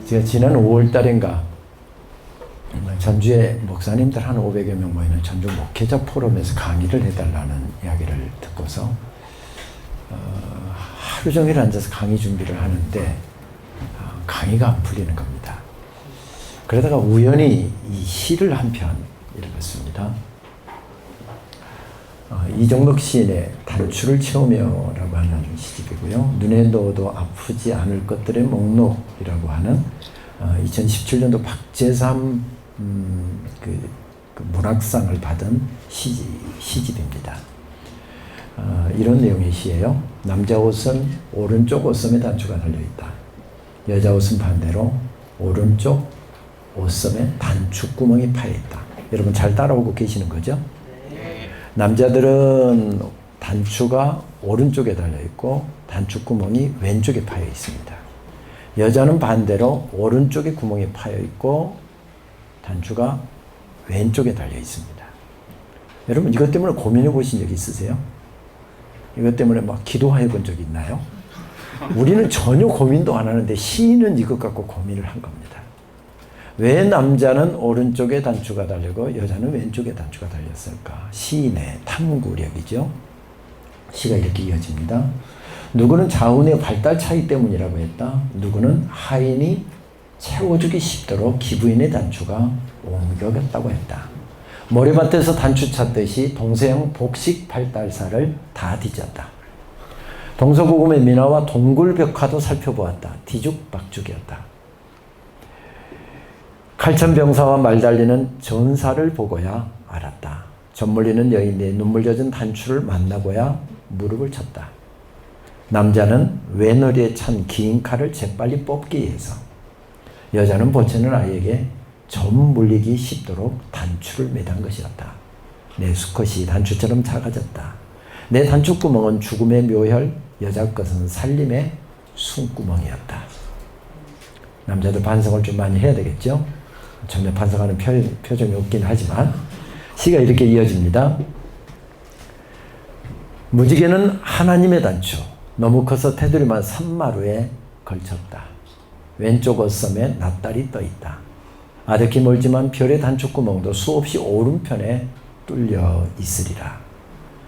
제가 지난 5월 달인가 전주에 목사님들 한 500여 명 모이는 전주 목회자 포럼에서 강의를 해달라는 이야기를 듣고서 하루 종일 앉아서 강의 준비를 하는데 강의가 안 풀리는 겁니다. 그러다가 우연히 이 시를 한 편 읽었습니다. 이종록 시인의 단추를 채우며라고 하는 시집이고요. 눈에 넣어도 아프지 않을 것들의 목록이라고 하는 2017년도 박재삼 그 문학상을 받은 시집입니다. 이런 내용의 시예요. 남자 옷은 오른쪽 옷섬에 단추가 달려있다. 여자 옷은 반대로 오른쪽 옷섬에 단추구멍이 파여있다. 여러분 잘 따라오고 계시는 거죠? 남자들은 단추가 오른쪽에 달려있고 단추구멍이 왼쪽에 파여 있습니다. 여자는 반대로 오른쪽에 구멍이 파여 있고 단추가 왼쪽에 달려 있습니다. 여러분 이것 때문에 고민해 보신 적 있으세요? 이것 때문에 막 기도해 본 적 있나요? 우리는 전혀 고민도 안 하는데 시인은 이것 갖고 고민을 한 겁니다. 왜 남자는 오른쪽에 단추가 달리고 여자는 왼쪽에 단추가 달렸을까? 시인의 탐구력이죠. 시가 이렇게 이어집니다. 누구는 자운의 발달 차이 때문이라고 했다. 누구는 하인이 채워주기 쉽도록 기부인의 단추가 옮겨갔다고 했다. 모래밭에서 단추 찾듯이 동서양 복식 발달사를 다 뒤졌다. 동서고금의 민화와 동굴벽화도 살펴보았다. 뒤죽박죽이었다. 칼천병사와 말달리는 전사를 보고야 알았다. 젖물리는 여인의 눈물 젖은 단추를 만나고야 무릎을 쳤다. 남자는 외너리에 찬 긴 칼을 재빨리 뽑기 위해서, 여자는 보채는 아이에게 젖 물리기 쉽도록 단추를 매단 것이었다. 내 수컷이 단추처럼 작아졌다. 내 단추구멍은 죽음의 묘혈, 여자 것은 살림의 숨구멍이었다. 남자들 반성을 좀 많이 해야 되겠죠? 전혀 반성하는 표정이 없긴 하지만 시가 이렇게 이어집니다. 무지개는 하나님의 단추, 너무 커서 테두리만 산마루에 걸쳤다. 왼쪽 옷섬에 낫달이 떠있다. 아득히 멀지만 별의 단추구멍도 수없이 오른편에 뚫려 있으리라.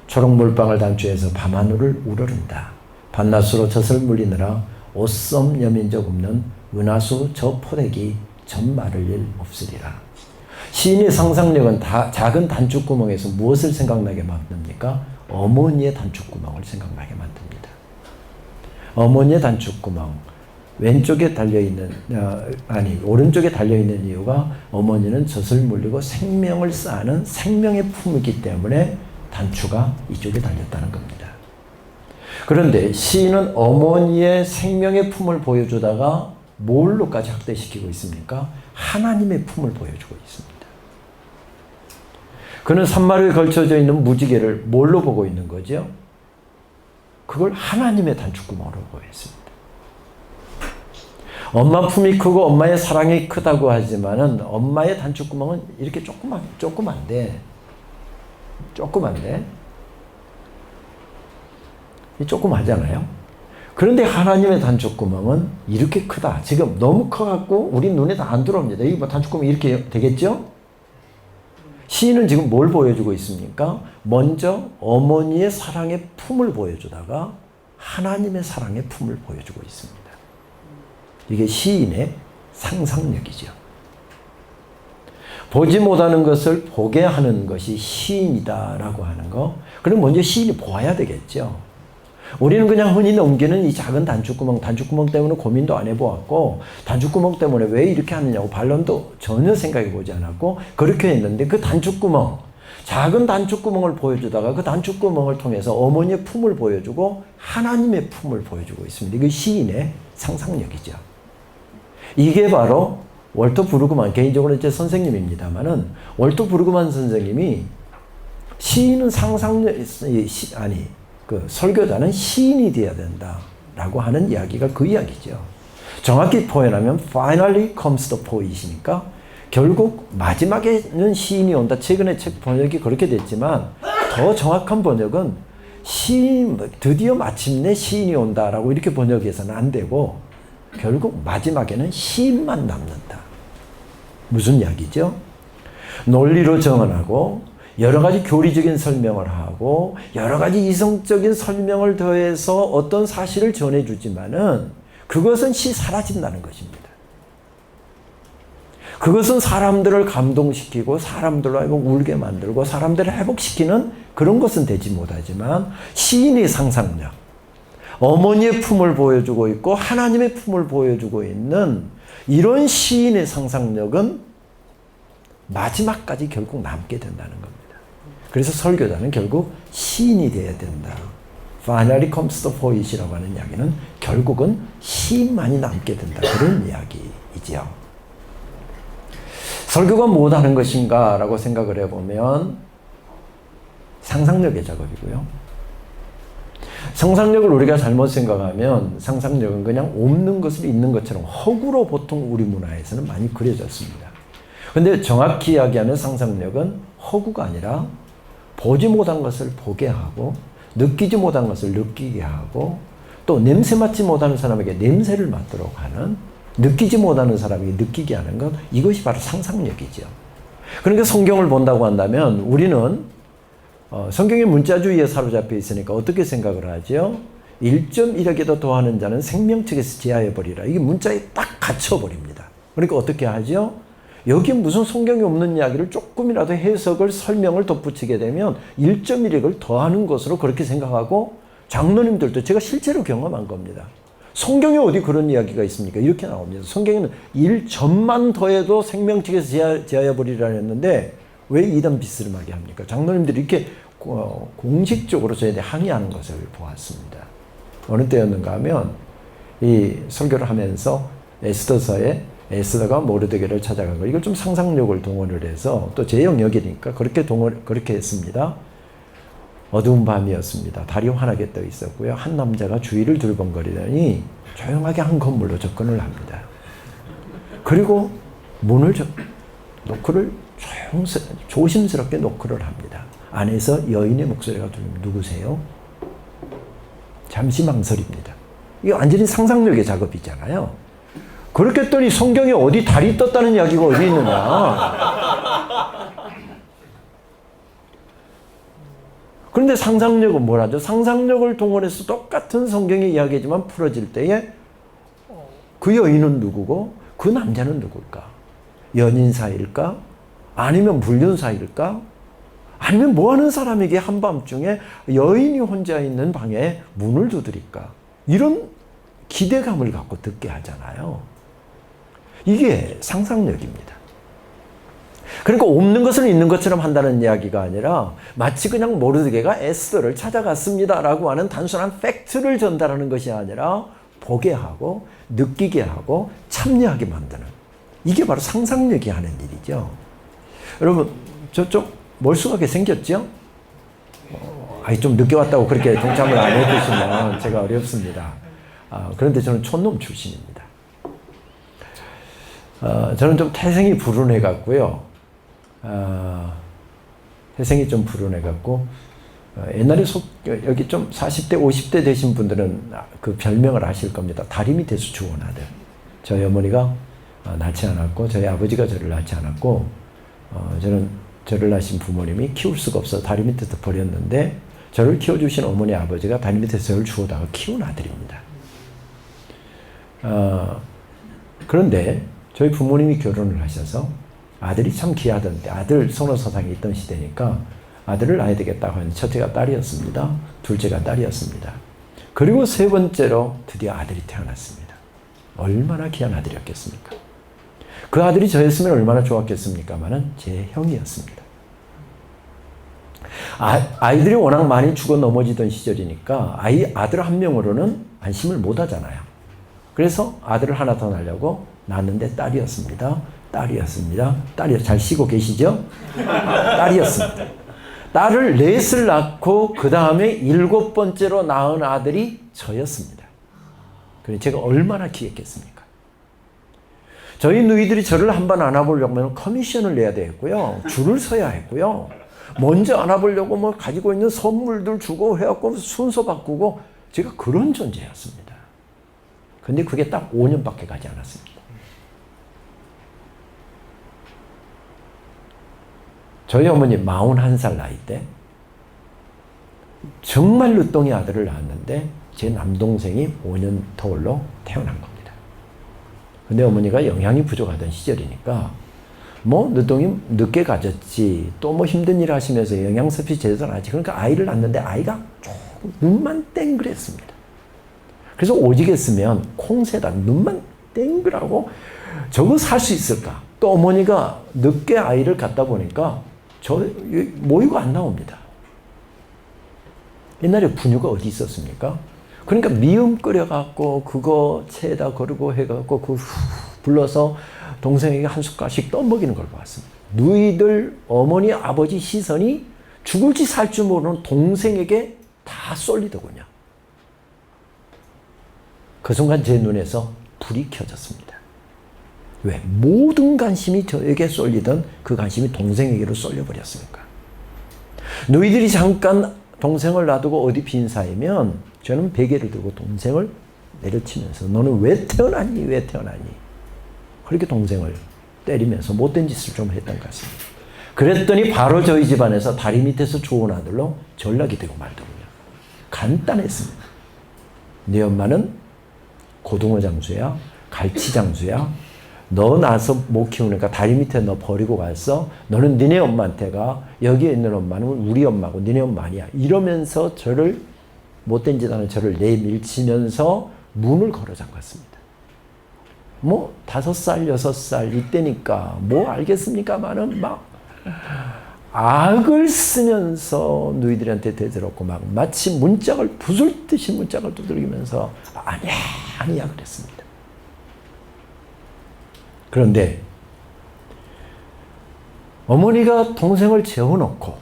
초록 물방울 단추에서 밤하늘을 우러른다. 밤낮으로 젖을 물리느라 옷섬 여민족 없는 은하수 저 포대기 젖 마를 일 없으리라. 시인의 상상력은 작은 단추구멍에서 무엇을 생각나게 만듭니까? 어머니의 단추구멍을 생각나게 만듭니다. 어머니의 단추구멍, 왼쪽에 달려있는, 오른쪽에 달려있는 이유가 어머니는 젖을 물리고 생명을 쌓는 생명의 품이기 때문에 단추가 이쪽에 달렸다는 겁니다. 그런데 시인은 어머니의 생명의 품을 보여주다가 뭘로까지 확대시키고 있습니까? 하나님의 품을 보여주고 있습니다. 그는 산마루에 걸쳐져 있는 무지개를 뭘로 보고 있는 거죠? 그걸 하나님의 단추구멍으로 보였습니다. 엄마 품이 크고 엄마의 사랑이 크다고 하지만은 엄마의 단추구멍은 이렇게 조그만데 조그마잖아요. 그런데 하나님의 단추구멍은 이렇게 크다. 지금 너무 커갖고 우리 눈에 다 안 들어옵니다. 이 단추구멍이 이렇게 되겠죠? 시인은 지금 뭘 보여주고 있습니까? 먼저 어머니의 사랑의 품을 보여주다가 하나님의 사랑의 품을 보여주고 있습니다. 이게 시인의 상상력이죠. 보지 못하는 것을 보게 하는 것이 시인이다라고 하는 거. 그럼 먼저 시인이 보아야 되겠죠. 우리는 그냥 흔히 넘기는 이 작은 단추구멍 때문에 고민도 안 해보았고, 단추구멍 때문에 왜 이렇게 하느냐고 반론도 전혀 생각해 보지 않았고, 그렇게 했는데 그 작은 단추구멍을 보여주다가 그 단추구멍을 통해서 어머니의 품을 보여주고 하나님의 품을 보여주고 있습니다. 이게 시인의 상상력이죠. 이게 바로 월터 브루그만, 개인적으로 제 선생님입니다만은, 월터 브루그만 선생님이 시인은 설교자는 시인이 되어야 된다라고 하는 이야기가 그 이야기죠. 정확히 표현하면 finally comes the poet이니까 결국 마지막에는 시인이 온다. 최근에 책 번역이 그렇게 됐지만 더 정확한 번역은 드디어 마침내 시인이 온다라고 이렇게 번역해서는 안 되고 결국 마지막에는 시인만 남는다. 무슨 이야기죠? 논리로 정언하고 여러 가지 교리적인 설명을 하고 여러 가지 이성적인 설명을 더해서 어떤 사실을 전해주지만은 그것은 사라진다는 것입니다. 그것은 사람들을 감동시키고 사람들로 하여금 울게 만들고 사람들을 회복시키는 그런 것은 되지 못하지만 시인의 상상력, 어머니의 품을 보여주고 있고 하나님의 품을 보여주고 있는 이런 시인의 상상력은 마지막까지 결국 남게 된다는 겁니다. 그래서 설교자는 결국 시인이 되어야 된다. Finally comes the poet이라고 하는 이야기는 결국은 시인만이 남게 된다. 그런 이야기이지요. 설교가 무엇하는 것인가 라고 생각을 해보면 상상력의 작업이고요. 상상력을 우리가 잘못 생각하면 상상력은 그냥 없는 것을 있는 것처럼 허구로 보통 우리 문화에서는 많이 그려졌습니다. 근데 정확히 이야기하는 상상력은 허구가 아니라 보지 못한 것을 보게 하고 느끼지 못한 것을 느끼게 하고 또 냄새 맡지 못하는 사람에게 냄새를 맡도록 하는 느끼지 못하는 사람에게 느끼게 하는 것 이것이 바로 상상력이죠. 그러니까 성경을 본다고 한다면 우리는 성경의 문자주의에 사로잡혀 있으니까 어떻게 생각을 하죠? 1.1에게도 더하는 자는 생명책에서 제하여버리라. 이게 문자에 딱 갇혀버립니다. 그러니까 어떻게 하죠? 여기 무슨 성경이 없는 이야기를 조금이라도 해석을 설명을 덧붙이게 되면 1.1을 더하는 것으로 그렇게 생각하고 장로님들도 제가 실제로 경험한 겁니다. 성경에 어디 그런 이야기가 있습니까? 이렇게 나옵니다. 성경에는 1점만 더해도 생명책에서 제하여버리라 했는데 왜 이단 비스름하게 합니까? 장로님들이 이렇게 공식적으로 저희한테 항의하는 것을 보았습니다. 어느 때였는가 하면 이 설교를 하면서 에스더서에 에스더가 모르드게를 찾아간 거 이걸 좀 상상력을 동원을 해서 또 제 영역이니까 그렇게 했습니다. 어두운 밤이었습니다. 달이 환하게 떠 있었고요. 한 남자가 주위를 둘벙거리더니 조용하게 한 건물로 접근을 합니다. 그리고 문을 노크를 조심스럽게 노크를 합니다. 안에서 여인의 목소리가 들리면 누구세요? 잠시 망설입니다. 이게 완전히 상상력의 작업이잖아요. 그렇게 했더니 성경에 어디 달이 떴다는 이야기가 어디 있느냐. 그런데 상상력은 뭐라죠? 상상력을 동원해서 똑같은 성경의 이야기지만 풀어질 때에 그 여인은 누구고 그 남자는 누굴까? 연인 사이일까? 아니면 불륜 사이일까? 아니면 뭐하는 사람에게 한밤중에 여인이 혼자 있는 방에 문을 두드릴까? 이런 기대감을 갖고 듣게 하잖아요. 이게 상상력입니다. 그러니까 없는 것을 있는 것처럼 한다는 이야기가 아니라 마치 그냥 모르드게가 에스더를 찾아갔습니다라고 하는 단순한 팩트를 전달하는 것이 아니라 보게 하고 느끼게 하고 참여하게 만드는 이게 바로 상상력이 하는 일이죠. 여러분 저쪽 멀쑥하게 생겼죠? 좀 늦게 왔다고 그렇게 동참을 안 해주시면 제가 어렵습니다. 그런데 저는 촌놈 출신입니다. 저는 좀 태생이 불운해 갖고요. 태생이 좀 불운해 갖고 옛날에 여기 좀 40대 50대 되신 분들은 그 별명을 아실 겁니다. 다리 밑에서 죽은 아들. 저희 어머니가 낳지 않았고 저희 아버지가 저를 낳지 않았고 저는 저를 낳으신 부모님이 키울 수가 없어서 다리 밑에서 버렸는데 저를 키워주신 어머니 아버지가 다리 밑에서 저를 주워다가 키운 아들입니다. 그런데 저희 부모님이 결혼을 하셔서 아들이 참 귀하던데 아들 선호사상이 있던 시대니까 아들을 낳아야 되겠다고 하는 첫째가 딸이었습니다. 둘째가 딸이었습니다. 그리고 세 번째로 드디어 아들이 태어났습니다. 얼마나 귀한 아들이었겠습니까? 그 아들이 저였으면 얼마나 좋았겠습니까마는 제 형이었습니다. 아이들이 워낙 많이 죽어 넘어지던 시절이니까 아들 한 명으로는 안심을 못 하잖아요. 그래서 아들을 하나 더 낳으려고 낳았는데 딸이었습니다. 잘 쉬고 계시죠? 딸이었습니다. 딸을 넷을 낳고 그 다음에 7번째로 낳은 아들이 저였습니다. 그래서 제가 얼마나 귀했겠습니까? 저희 누이들이 저를 한번 안아보려면 커미션을 내야 되겠고요. 줄을 서야 했고요. 먼저 안아보려고 뭐 가지고 있는 선물들 주고 해갖고 순서 바꾸고 제가 그런 존재였습니다. 근데 그게 딱 5년밖에 가지 않았습니다. 저희 어머니 41살 나이 때 정말 늦둥이 아들을 낳았는데 제 남동생이 5년 터울로 태어난 겁니다. 근데 어머니가 영양이 부족하던 시절이니까 뭐 늦둥이 늦게 가졌지 또 뭐 힘든 일 하시면서 영양 섭취 제대로 안 하지. 그러니까 아이를 낳는데 아이가 조금 눈만 땡그랬습니다. 그래서 오지겠으면 콩새다 눈만 땡그라고 저거 살 수 있을까? 또 어머니가 늦게 아이를 갖다 보니까 저 모유가 안 나옵니다. 옛날에 분유가 어디 있었습니까? 그러니까 미음 끓여갖고 그거 체에다 거르고 해갖고 그 불러서 동생에게 한 숟갈씩 떠먹이는 걸 봤습니다. 누이들 어머니 아버지 시선이 죽을지 살지 모르는 동생에게 다 쏠리더군요. 그 순간 제 눈에서 불이 켜졌습니다. 왜? 모든 관심이 저에게 쏠리던 그 관심이 동생에게로 쏠려버렸으니까. 너희들이 잠깐 동생을 놔두고 어디 빈 사이면 저는 베개를 들고 동생을 내려치면서 너는 왜 태어났니? 왜 태어났니? 그렇게 동생을 때리면서 못된 짓을 좀 했던 것 같습니다. 그랬더니 바로 저희 집안에서 다리 밑에서 좋은 아들로 전락이 되고 말더군요. 간단했습니다. 네 엄마는 고등어 장수야, 갈치 장수야. 너 낳아서 못 키우니까 다리 밑에 너 버리고 갔어. 너는 니네 엄마한테 가. 여기에 있는 엄마는 우리 엄마고 니네 엄마 아니야. 이러면서 저를 못된 짓 하는 저를 내밀치면서 문을 걸어 잠갔습니다. 뭐 5살, 6살 이때니까 뭐 알겠습니까마는 막 악을 쓰면서 누이들한테 대들었고 막 마치 문짝을 부술듯이 문짝을 두들기면서 아니야 그랬습니다. 그런데 어머니가 동생을 재워놓고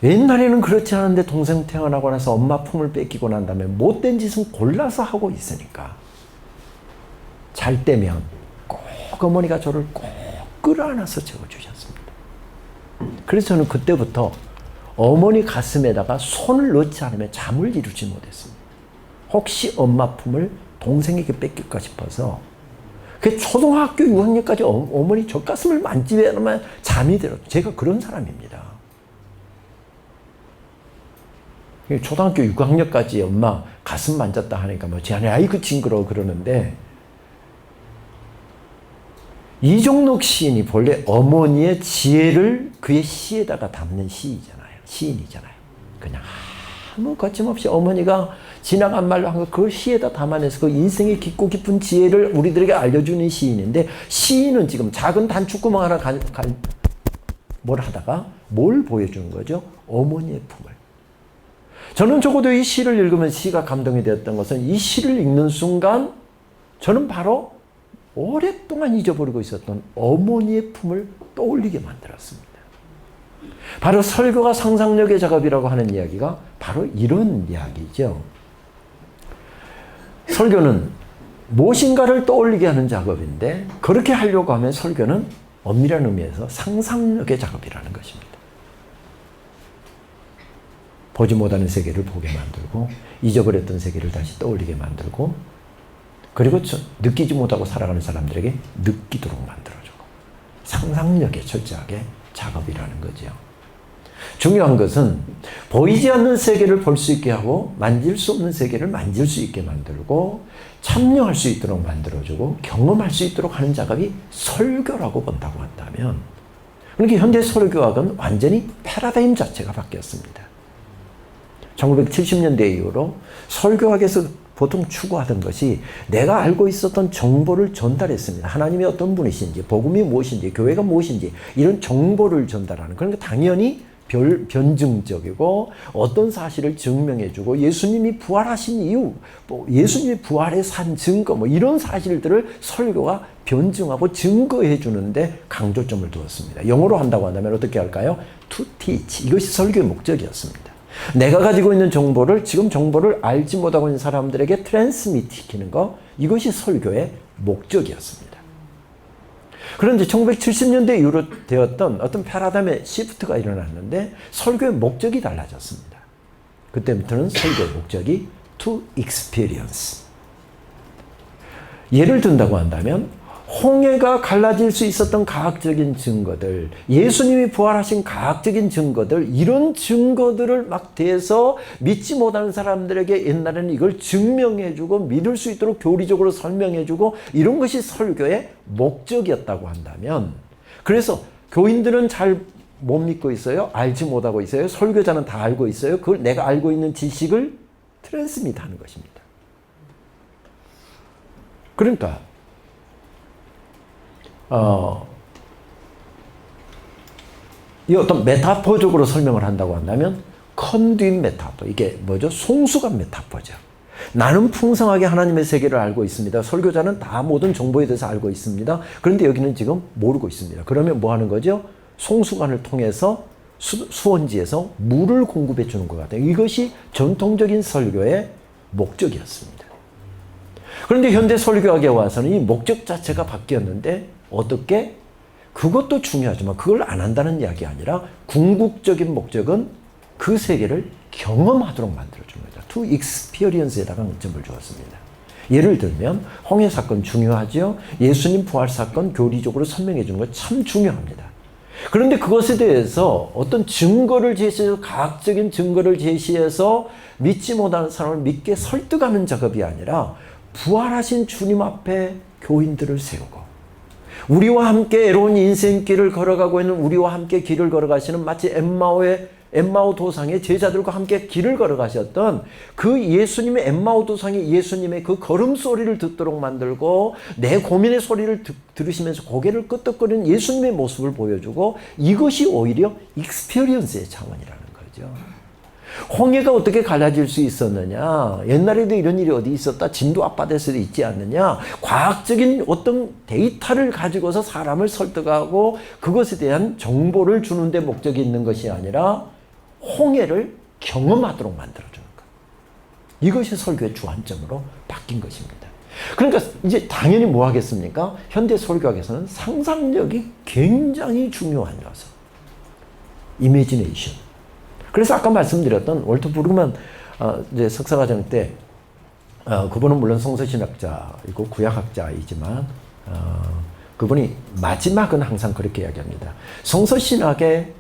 옛날에는 그렇지 않은데 동생 태어나고 나서 엄마 품을 뺏기고 난 다음에 못된 짓은 골라서 하고 있으니까 잘 때면 꼭 어머니가 저를 꼭 끌어안아서 재워주셨습니다. 그래서 저는 그때부터 어머니 가슴에다가 손을 넣지 않으면 잠을 이루지 못했습니다. 혹시 엄마 품을 동생에게 뺏길까 싶어서 그 초등학교 6학년까지 어머니 젖가슴을 만지면 잠이 들어요. 제가 그런 사람입니다. 초등학교 6학년까지 엄마 가슴 만졌다 하니까 뭐 쟤네 아이고 징그러워 그러는데 이종록 시인이 본래 어머니의 지혜를 그의 시에다가 담는 시인이잖아요. 그냥 아무 거침없이 어머니가 지나간 말로 한 거 그 시에다 담아내서 그 인생의 깊고 깊은 지혜를 우리들에게 알려주는 시인인데 시인은 지금 작은 단축구멍 하나 뭘 하다가 뭘 보여주는 거죠? 어머니의 품을. 저는 적어도 이 시를 읽으면 시가 감동이 되었던 것은 이 시를 읽는 순간 저는 바로 오랫동안 잊어버리고 있었던 어머니의 품을 떠올리게 만들었습니다. 바로 설교가 상상력의 작업이라고 하는 이야기가 바로 이런 이야기죠. 설교는 무엇인가를 떠올리게 하는 작업인데 그렇게 하려고 하면 설교는 엄밀한 의미에서 상상력의 작업이라는 것입니다. 보지 못하는 세계를 보게 만들고 잊어버렸던 세계를 다시 떠올리게 만들고 그리고 느끼지 못하고 살아가는 사람들에게 느끼도록 만들어주고 상상력에 철저하게 작업이라는 거죠. 중요한 것은 보이지 않는 세계를 볼 수 있게 하고 만질 수 없는 세계를 만질 수 있게 만들고 참여할 수 있도록 만들어주고 경험할 수 있도록 하는 작업이 설교라고 본다고 한다면 그러니까 현대 설교학은 완전히 패러다임 자체가 바뀌었습니다. 1970년대 이후로 설교학에서 보통 추구하던 것이 내가 알고 있었던 정보를 전달했습니다. 하나님이 어떤 분이신지, 복음이 무엇인지, 교회가 무엇인지 이런 정보를 전달하는 그러니까 당연히 변증적이고 어떤 사실을 증명해주고 예수님이 부활하신 이유, 예수님이 부활의 산 증거 이런 사실들을 설교가 변증하고 증거해 주는데 강조점을 두었습니다. 영어로 한다고 한다면 어떻게 할까요? To teach. 이것이 설교의 목적이었습니다. 내가 가지고 있는 정보를 지금 정보를 알지 못하고 있는 사람들에게 트랜스미트 시키는 거 이것이 설교의 목적이었습니다. 그런데 1970년대 이후로 되었던 어떤 패러다임의 시프트가 일어났는데 설교의 목적이 달라졌습니다. 그때부터는 설교의 목적이 to experience. 예를 든다고 한다면 홍해가 갈라질 수 있었던 과학적인 증거들, 예수님이 부활하신 과학적인 증거들, 이런 증거들을 막 대서 믿지 못하는 사람들에게 옛날에는 이걸 증명해주고 믿을 수 있도록 교리적으로 설명해주고 이런 것이 설교의 목적이었다고 한다면, 그래서 교인들은 잘 못 믿고 있어요. 알지 못하고 있어요. 설교자는 다 알고 있어요. 그걸 내가 알고 있는 지식을 트랜스미트하는 것입니다. 그러니까 이 어떤 메타포적으로 설명을 한다고 한다면 컨듀잇 메타포, 이게 뭐죠? 송수관 메타포죠. 나는 풍성하게 하나님의 세계를 알고 있습니다. 설교자는 다 모든 정보에 대해서 알고 있습니다. 그런데 여기는 지금 모르고 있습니다. 그러면 뭐 하는 거죠? 송수관을 통해서 수원지에서 물을 공급해 주는 것 같아요. 이것이 전통적인 설교의 목적이었습니다. 그런데 현대 설교학에 와서는 이 목적 자체가 바뀌었는데 어떻게? 그것도 중요하지만 그걸 안 한다는 이야기 아니라 궁극적인 목적은 그 세계를 경험하도록 만들어줍니다. to experience에다가 점을 주었습니다. 예를 들면 홍해 사건 중요하죠. 예수님 부활 사건 교리적으로 설명해 주는 거 참 중요합니다. 그런데 그것에 대해서 어떤 증거를 제시해서 과학적인 증거를 제시해서 믿지 못하는 사람을 믿게 설득하는 작업이 아니라 부활하신 주님 앞에 교인들을 세우고 우리와 함께 애로운 인생길을 걸어가고 있는 우리와 함께 길을 걸어가시는 마치 엠마오 도상의 제자들과 함께 길을 걸어가셨던 그 예수님의 엠마오 도상의 예수님의 그 걸음소리를 듣도록 만들고 내 고민의 소리를 들으시면서 고개를 끄덕거리는 예수님의 모습을 보여주고 이것이 오히려 익스피리언스의 차원이라는 거죠. 홍해가 어떻게 갈라질 수 있었느냐? 옛날에도 이런 일이 어디 있었다? 진도 앞바다에서도 있지 않느냐? 과학적인 어떤 데이터를 가지고서 사람을 설득하고 그것에 대한 정보를 주는 데 목적이 있는 것이 아니라 홍해를 경험하도록 만들어주는 것. 이것이 설교의 주안점으로 바뀐 것입니다. 그러니까 이제 당연히 뭐 하겠습니까? 현대 설교학에서는 상상력이 굉장히 중요한 요소. 이미지네이션. 그래서 아까 말씀드렸던 월터 브루그만 이제 석사과정 때 그분은 물론 성서신학자이고 구약학자이지만 그분이 마지막은 항상 그렇게 이야기합니다. 성서신학의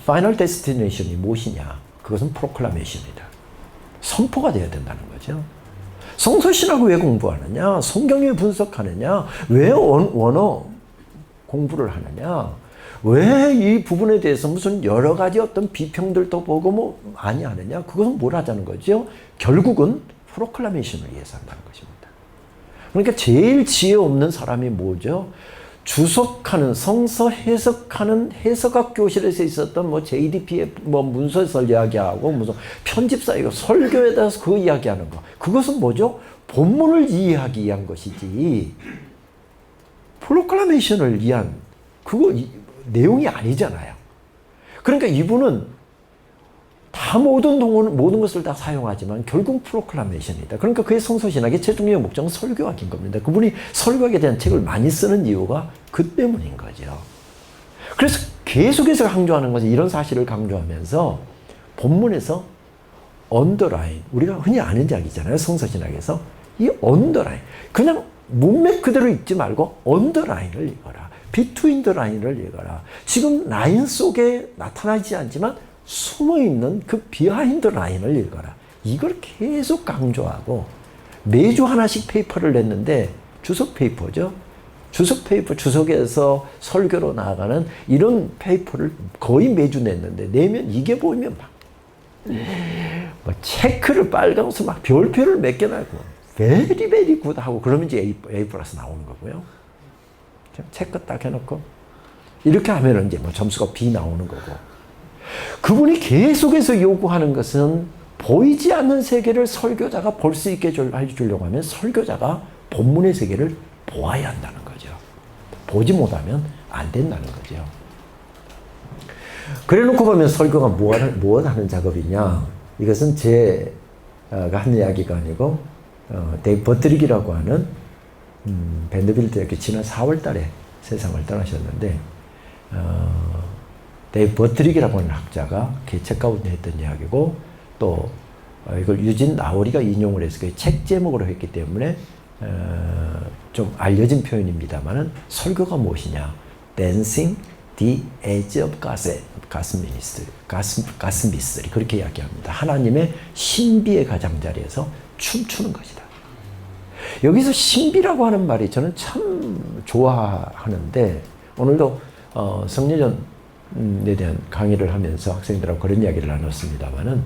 파이널 데스티네이션이 무엇이냐? 그것은 프로클라메이션이다. 선포가 되어야 된다는 거죠. 성서신학을 왜 공부하느냐? 성경을 왜 분석하느냐? 왜 원어 공부를 하느냐? 왜 이 부분에 대해서 무슨 여러 가지 어떤 비평들도 보고 뭐 많이 하느냐? 그것은 뭘 하자는 거죠? 결국은 프로클라메이션을 위해서 한다는 것입니다. 그러니까 제일 지혜 없는 사람이 뭐죠? 주석하는, 성서 해석하는 해석학 교실에서 있었던 뭐 JDP의 뭐 문서설 이야기하고 무슨 편집사이고 설교에 대해서 그 이야기하는 거. 그것은 뭐죠? 본문을 이해하기 위한 것이지. 프로클라메이션을 위한 그거 내용이 아니잖아요. 그러니까 이분은 다 모든 것을 다 사용하지만 결국 프로클라메이션이다. 그러니까 그의 성서신학의 최종적 목적은 설교학인 겁니다. 그분이 설교학에 대한 책을 많이 쓰는 이유가 그 때문인 거죠. 그래서 계속해서 강조하는 것은 이런 사실을 강조하면서 본문에서 언더라인, 우리가 흔히 아는 이야기잖아요. 성서신학에서 이 언더라인, 그냥 문맥 그대로 읽지 말고 언더라인을 읽어라. 비트윈 더 라인을 읽어라. 지금 라인 속에 나타나지 않지만 숨어있는 그 비하인드 라인을 읽어라. 이걸 계속 강조하고 매주 하나씩 페이퍼를 냈는데 주석 페이퍼죠. 주석 페이퍼, 주석에서 설교로 나아가는 이런 페이퍼를 거의 매주 냈는데 내면 이게 보이면 막 뭐 체크를 빨간색으로 막 별표를 몇 개 나고 베리 베리 굿 하고 그러면 이제 A 플러스 나오는 거고요. 체크 딱 해놓고 이렇게 하면 이제 뭐 점수가 B 나오는 거고. 그분이 계속해서 요구하는 것은 보이지 않는 세계를 설교자가 볼 수 있게 해주려고 하면 설교자가 본문의 세계를 보아야 한다는 거죠. 보지 못하면 안 된다는 거죠. 그래 놓고 보면 설교가 무엇 하는 작업이냐? 이것은 제가 한 이야기가 아니고 데이브 버트릭이라고 하는 밴드빌드 대학교 지난 4월 달에 세상을 떠나셨는데 데이브 버트릭이라고 하는 학자가 그 책 가운데 했던 이야기고 또 이걸 유진 나우리가 인용을 해서 그 책 제목으로 했기 때문에 좀 알려진 표현입니다만은 설교가 무엇이냐? Dancing the Edge of God's Mystery 그렇게 이야기합니다. 하나님의 신비의 가장자리에서 춤추는 것이다. 여기서 신비라고 하는 말이 저는 참 좋아하는데 오늘도 성례전에 대한 강의를 하면서 학생들하고 그런 이야기를 나눴습니다만은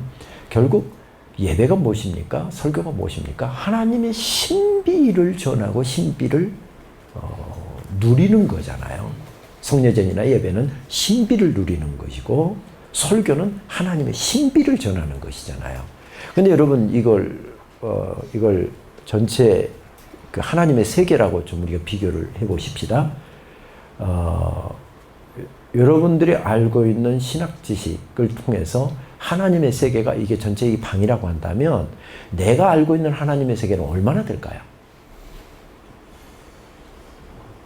결국 예배가 무엇입니까? 설교가 무엇입니까? 하나님의 신비를 전하고 신비를 누리는 거잖아요. 성례전이나 예배는 신비를 누리는 것이고 설교는 하나님의 신비를 전하는 것이잖아요. 근데 여러분 이걸 전체 그 하나님의 세계라고 좀 우리가 비교를 해보십시다. 여러분들이 알고 있는 신학 지식을 통해서 하나님의 세계가 이게 전체 이 방이라고 한다면 내가 알고 있는 하나님의 세계는 얼마나 될까요?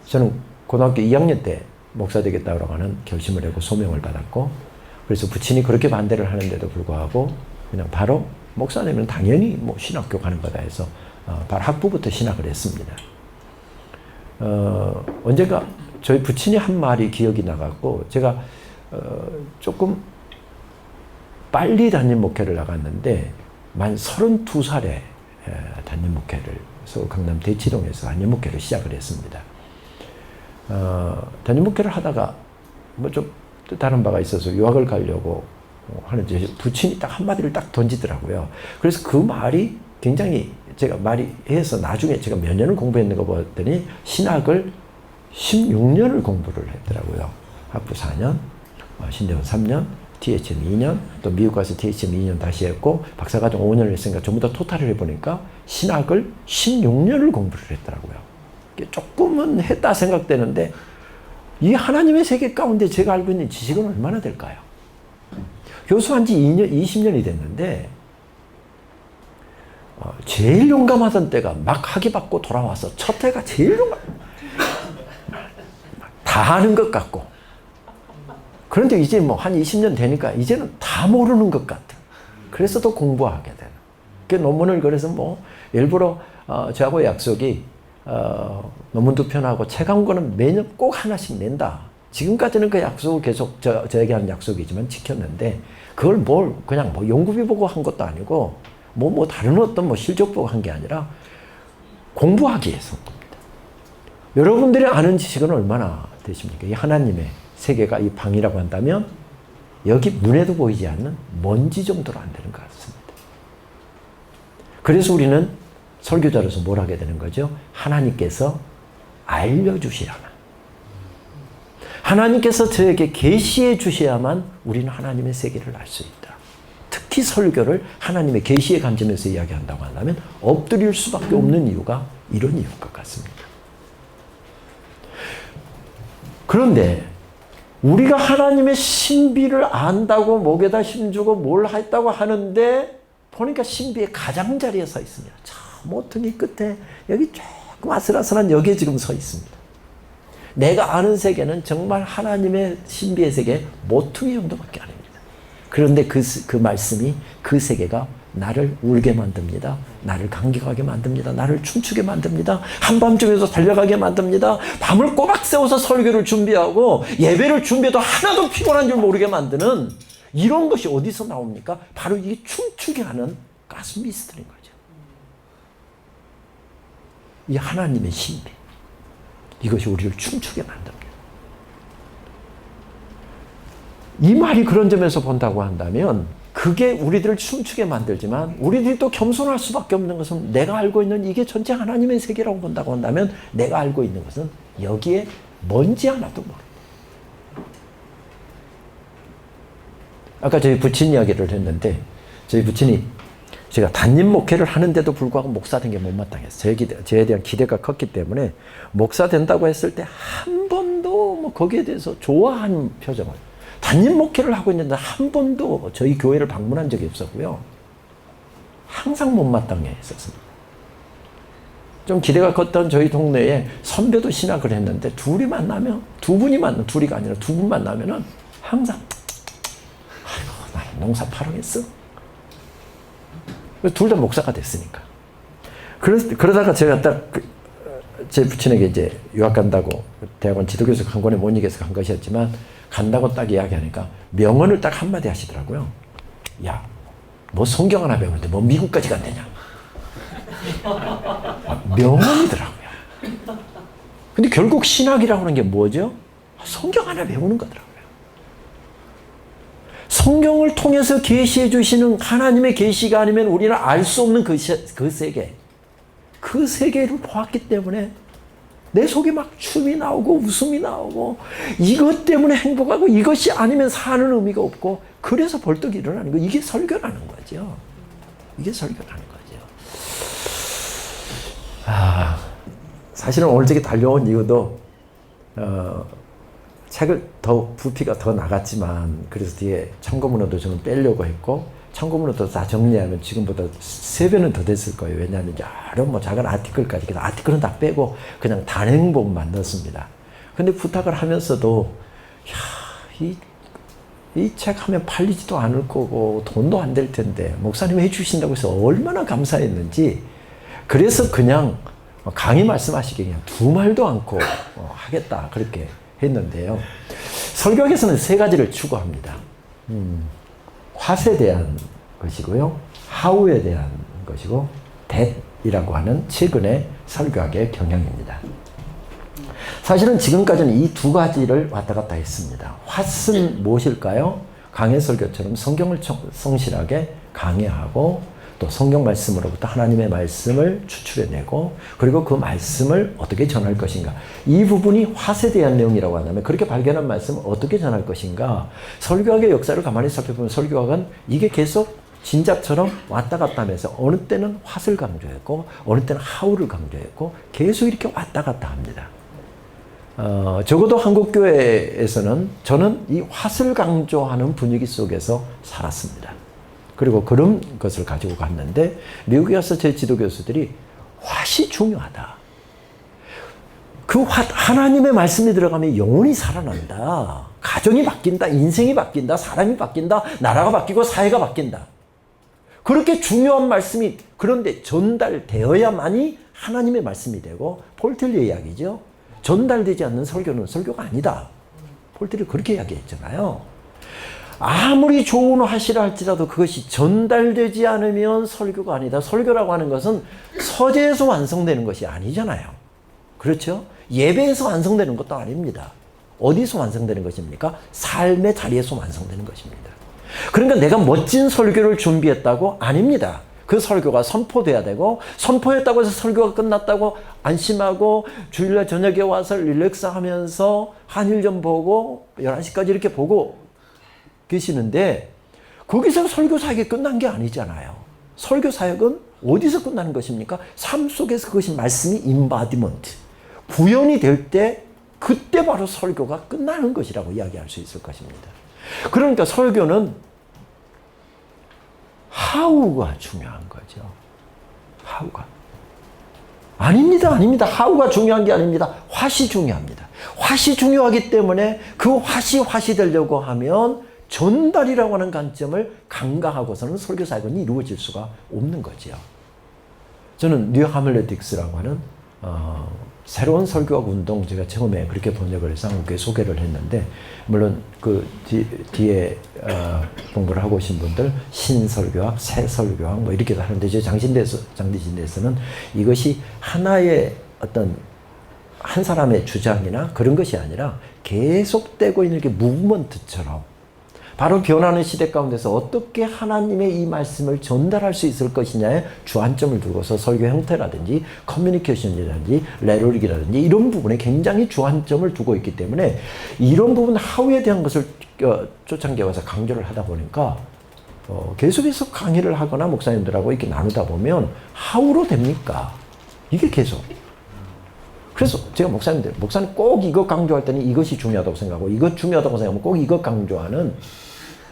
저는 고등학교 2학년 때 목사 되겠다고 하는 결심을 하고 소명을 받았고 그래서 부친이 그렇게 반대를 하는데도 불구하고 그냥 바로 목사님은 당연히 뭐 신학교 가는 거다 해서 바로 학부부터 신학을 했습니다. 언젠가 저희 부친이 한 말이 기억이 나갖고 제가 조금 빨리 담임 목회를 나갔는데 만 32살에 담임 목회를 서울 강남 대치동에서 담임 목회를 시작을 했습니다. 담임 목회를 하다가 뭐 좀 뜻하는 바가 있어서 유학을 가려고 하는데 부친이 딱 한마디를 딱 던지더라고요. 그래서 그 말이 굉장히 제가 말이 해서 나중에 제가 몇 년을 공부했는가 봤더니 신학을 16년을 공부를 했더라고요. 학부 4년, 신대원 3년, THM 2년, 또 미국 가서 THM 2년 다시 했고 박사과정 5년을 했으니까 전부 다 토탈을 해보니까 신학을 16년을 공부를 했더라고요. 조금은 했다 생각되는데 이 하나님의 세계 가운데 제가 알고 있는 지식은 얼마나 될까요? 교수한 지 20년이 됐는데 제일 용감하던 때가 막 학위 받고 돌아와서 첫 해가 제일 다 아는 것 같고 그런데 이제 뭐 한 20년 되니까 이제는 다 모르는 것 같아. 그래서 더 공부하게 되는. 그 논문을 그래서 뭐 일부러 저하고의 약속이 논문 2편하고 책 한 권은 매년 꼭 하나씩 낸다. 지금까지는 그 약속을 계속 저에게 한 약속이지만 지켰는데 그걸 그냥 뭐 연구비 보고 한 것도 아니고 뭐 다른 어떤 뭐 실적 보고 한 게 아니라 공부하기 위해서 한 겁니다. 여러분들이 아는 지식은 얼마나 되십니까? 이 하나님의 세계가 이 방이라고 한다면 여기 눈에도 보이지 않는 먼지 정도로 안 되는 것 같습니다. 그래서 우리는 설교자로서 뭘 하게 되는 거죠? 하나님께서 알려주시라나. 하나님께서 저에게 계시해 주셔야만 우리는 하나님의 세계를 알 수 있다. 특히 설교를 하나님의 계시의 관점에서 이야기한다고 한다면 엎드릴 수밖에 없는 이유가 이런 이유일 것 같습니다. 그런데 우리가 하나님의 신비를 안다고 목에다 힘주고 뭘 했다고 하는데 보니까 신비의 가장자리에 서 있습니다. 저 모퉁이 끝에 여기 조금 아슬아슬한 여기에 지금 서 있습니다. 내가 아는 세계는 정말 하나님의 신비의 세계 모퉁이 정도밖에 아닙니다. 그런데 그 말씀이 그 세계가 나를 울게 만듭니다. 나를 감격하게 만듭니다. 나를 춤추게 만듭니다. 한밤중에도 달려가게 만듭니다. 밤을 꼬박 세워서 설교를 준비하고 예배를 준비해도 하나도 피곤한 줄 모르게 만드는 이런 것이 어디서 나옵니까? 바로 이 춤추게 하는 가슴 미스터리인 거죠. 이 하나님의 신비. 이것이 우리를 춤추게 만듭니다. 이 말이 그런 점에서 본다고 한다면 그게 우리들을 춤추게 만들지만 우리들이 또 겸손할 수밖에 없는 것은 내가 알고 있는 이게 전체 하나님의 세계라고 본다고 한다면 내가 알고 있는 것은 여기에 먼지 하나도 모릅니다. 아까 저희 부친 이야기를 했는데 저희 부친이 제가 담임 목회를 하는데도 불구하고 목사 된 게 못마땅했어요. 저에 대한 기대가 컸기 때문에 목사 된다고 했을 때 한 번도 뭐 거기에 대해서 좋아하는 표정을 담임 목회를 하고 있는데 한 번도 저희 교회를 방문한 적이 없었고요. 항상 못마땅해 했었습니다. 좀 기대가 컸던 저희 동네에 선배도 신학을 했는데 둘이 만나면, 둘이가 아니라 두 분 만나면은 항상 아이고 나는 농사 파르겠어. 둘 다 목사가 됐으니까. 그러다가 제가 딱 제 부친에게 이제 유학 간다고 대학원 지도교수 한 권에 못 이겨서 간 것이었지만 간다고 딱 이야기하니까 명언을 딱 한마디 하시더라고요. 야, 뭐 성경 하나 배우는데 뭐 미국까지 간다냐. 명언이더라고요. 근데 결국 신학이라고 하는 게 뭐죠? 성경 하나 배우는 거더라고요. 성경을 통해서 계시해 주시는 하나님의 계시가 아니면 우리는 알 수 없는 그 세계, 그 세계를 보았기 때문에 내 속에 막 춤이 나오고 웃음이 나오고 이것 때문에 행복하고 이것이 아니면 사는 의미가 없고 그래서 벌떡 일어나는 거. 이게 설교라는 거죠. 이게 설교라는 거죠. 사실은 오늘 저기 달려온 이유도 책을 더 부피가 더 나갔지만 그래서 뒤에 참고문헌도 좀 빼려고 했고 참고문헌도 다 정리하면 지금보다 3배는 더 됐을 거예요. 왜냐하면 여러 뭐 작은 아티클까지 아티클은 다 빼고 그냥 단행본만 넣습니다. 근데 부탁을 하면서도 이 책 하면 팔리지도 않을 거고 돈도 안 될 텐데 목사님이 해주신다고 해서 얼마나 감사했는지 그래서 그냥 강의 말씀하시기에 그냥 두 말도 않고 하겠다 그렇게 했는데요. 설교학에서는 3가지를 추구합니다. what에 대한 것이고요, how에 대한 것이고, that이라고 하는 최근의 설교학의 경향입니다. 사실은 지금까지는 이 2가지를 왔다 갔다 했습니다. what은 무엇일까요? 강해 설교처럼 성경을 성실하게 강해하고 또 성경 말씀으로부터 하나님의 말씀을 추출해내고 그리고 그 말씀을 어떻게 전할 것인가. 이 부분이 what에 대한 내용이라고 한다면 그렇게 발견한 말씀을 어떻게 전할 것인가. 설교학의 역사를 가만히 살펴보면 설교학은 이게 계속 진작처럼 왔다 갔다 하면서 어느 때는 what을 강조했고 어느 때는 how를 강조했고 계속 이렇게 왔다 갔다 합니다. 적어도 한국교회에서는 저는 이 what을 강조하는 분위기 속에서 살았습니다. 그리고 그런 것을 가지고 갔는데 미국에 와서 제 지도교수들이 what이 중요하다. 그 what, 하나님의 말씀이 들어가면 영혼이 살아난다. 가정이 바뀐다. 인생이 바뀐다. 사람이 바뀐다. 나라가 바뀌고 사회가 바뀐다. 그렇게 중요한 말씀이 그런데 전달되어야만이 하나님의 말씀이 되고 폴틀리의 이야기죠. 전달되지 않는 설교는 설교가 아니다. 폴틀리 그렇게 이야기했잖아요. 아무리 좋은 what이라 할지라도 그것이 전달되지 않으면 설교가 아니다. 설교라고 하는 것은 서재에서 완성되는 것이 아니잖아요. 그렇죠? 예배에서 완성되는 것도 아닙니다. 어디서 완성되는 것입니까? 삶의 자리에서 완성되는 것입니다. 그러니까 내가 멋진 설교를 준비했다고? 아닙니다. 그 설교가 선포돼야 되고 선포했다고 해서 설교가 끝났다고 안심하고 주일날 저녁에 와서 릴렉스하면서 한일전 보고 11시까지 이렇게 보고 계시는데 거기서 설교 사역이 끝난 게 아니잖아요. 설교 사역은 어디서 끝나는 것입니까? 삶 속에서 그것이 말씀이 embodiment, 구현이 될 때 그때 바로 설교가 끝나는 것이라고 이야기할 수 있을 것입니다. 그러니까 설교는 how가 중요한 거죠. how가. 아닙니다. how가 중요한 게 아닙니다. what이 중요합니다. what이 중요하기 때문에 그 what이 되려고 하면 전달이라고 하는 관점을 간과하고서는 설교 사역은 이루어질 수가 없는 거지요. 저는 뉴 하멜레틱스라고 하는 새로운 설교학 운동 제가 처음에 그렇게 번역을 해서 한국에 소개를 했는데 물론 그 뒤에 공부를 하고 오신 분들 신설교학, 새설교학 뭐 이렇게도 하는데 제 장대신대에서는 이것이 하나의 어떤 한 사람의 주장이나 그런 것이 아니라 계속되고 있는 게 무브먼트처럼 바로 변하는 시대 가운데서 어떻게 하나님의 이 말씀을 전달할 수 있을 것이냐에 주안점을 두고서 설교 형태라든지 커뮤니케이션이라든지 레토릭이라든지 이런 부분에 굉장히 주안점을 두고 있기 때문에 이런 부분 how에 대한 것을 초창기에 와서 강조를 하다 보니까 계속해서 강의를 하거나 목사님들하고 이렇게 나누다 보면 how로 됩니까? 이게 계속. 그래서 제가 목사님 꼭 이거 강조할 때는 이것이 중요하다고 생각하고 이것 중요하다고 생각하면 꼭 이것 강조하는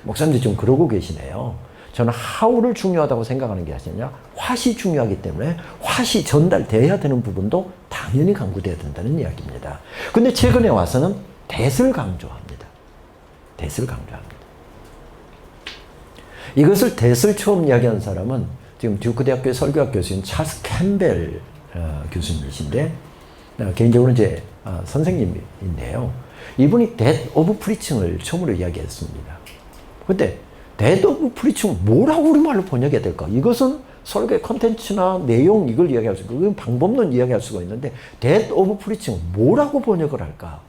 목사님들이 좀 그러고 계시네요. 저는 how를 중요하다고 생각하는 게 아니라 what이 중요하기 때문에 what이 전달돼야 되는 부분도 당연히 강구돼야 된다는 이야기입니다. 근데 최근에 와서는 that을 강조합니다. that을 강조합니다. 이것을 that을 처음 이야기한 사람은 지금 듀크 대학교의 설교학 교수인 찰스 캠벨 교수님이신데 개인적으로 이제 선생님인데요. 이분이 that of preaching을 처음으로 이야기했습니다. 근데 that of preaching 뭐라고 우리말로 번역해야 될까? 이것은 설교의 컨텐츠나 내용 이걸 이야기할 수 있고 이건 방법론 이야기할 수가 있는데 that of preaching 뭐라고 번역을 할까?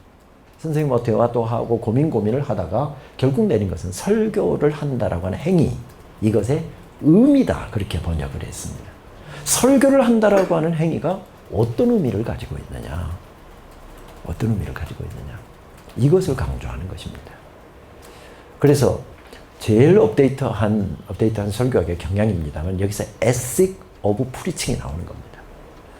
선생님과 대화도 하고 고민을 하다가 결국 내린 것은 설교를 한다라고 하는 행위, 이것의 의미다, 그렇게 번역을 했습니다. 설교를 한다라고 하는 행위가 어떤 의미를 가지고 있느냐, 어떤 의미를 가지고 있느냐, 이것을 강조하는 것입니다. 그래서 제일 업데이트한 설교학의 경향입니다만 여기서 ethic of preaching이 나오는 겁니다.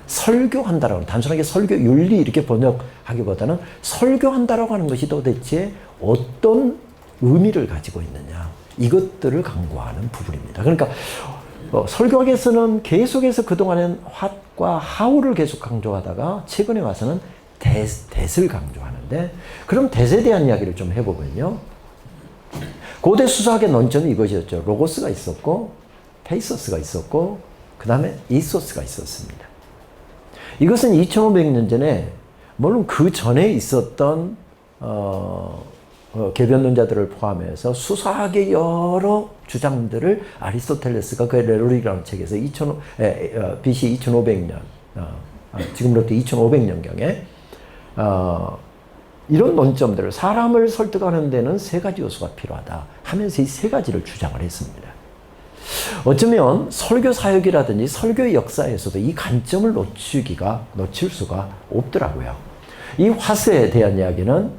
설교한다라고 하는, 단순하게 설교 윤리 이렇게 번역하기보다는 설교한다라고 하는 것이 도대체 어떤 의미를 가지고 있느냐, 이것들을 강조하는 부분입니다. 그러니까 설교학에서는 계속해서 그동안엔 what과 how를 계속 강조하다가 최근에 와서는 that을 강조하는데, 그럼 that에 대한 이야기를 좀 해보면요. 고대 수사학의 논점은 이것이었죠. 로고스가 있었고 페이소스가 있었고 그 다음에 이소스가 있었습니다. 이것은 2500년 전에, 물론 그 전에 있었던 개변론자들을 포함해서 수사학의 여러 주장들을 아리스토텔레스가 그 레토릭이라는 책에서 BC 2500년, 지금으로부터 2500년경에 이런 논점들을, 사람을 설득하는 데는 세 가지 요소가 필요하다 하면서 이 세 가지를 주장을 했습니다. 어쩌면 설교 사역이라든지 설교의 역사에서도 이 관점을 놓칠 수가 없더라고요. 이 화스에 대한 이야기는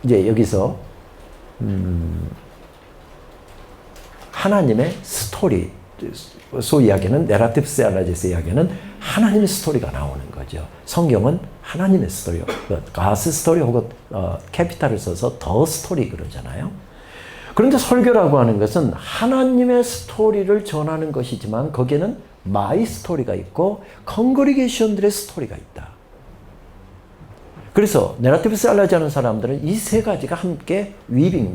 이제 여기서 하나님의 스토리, 소위 이야기는 내러티브 세알라지스 이야기는 하나님의 스토리가 나오는 거죠. 성경은 하나님의 스토리, 가스 스토리 혹은 캐피탈을 써서 더 스토리 그러잖아요. 그런데 설교라고 하는 것은 하나님의 스토리를 전하는 것이지만 거기에는 마이 스토리가 있고 컨그리게이션들의 스토리가 있다. 그래서 내러티브 세알라지 하는 사람들은 이 세 가지가 함께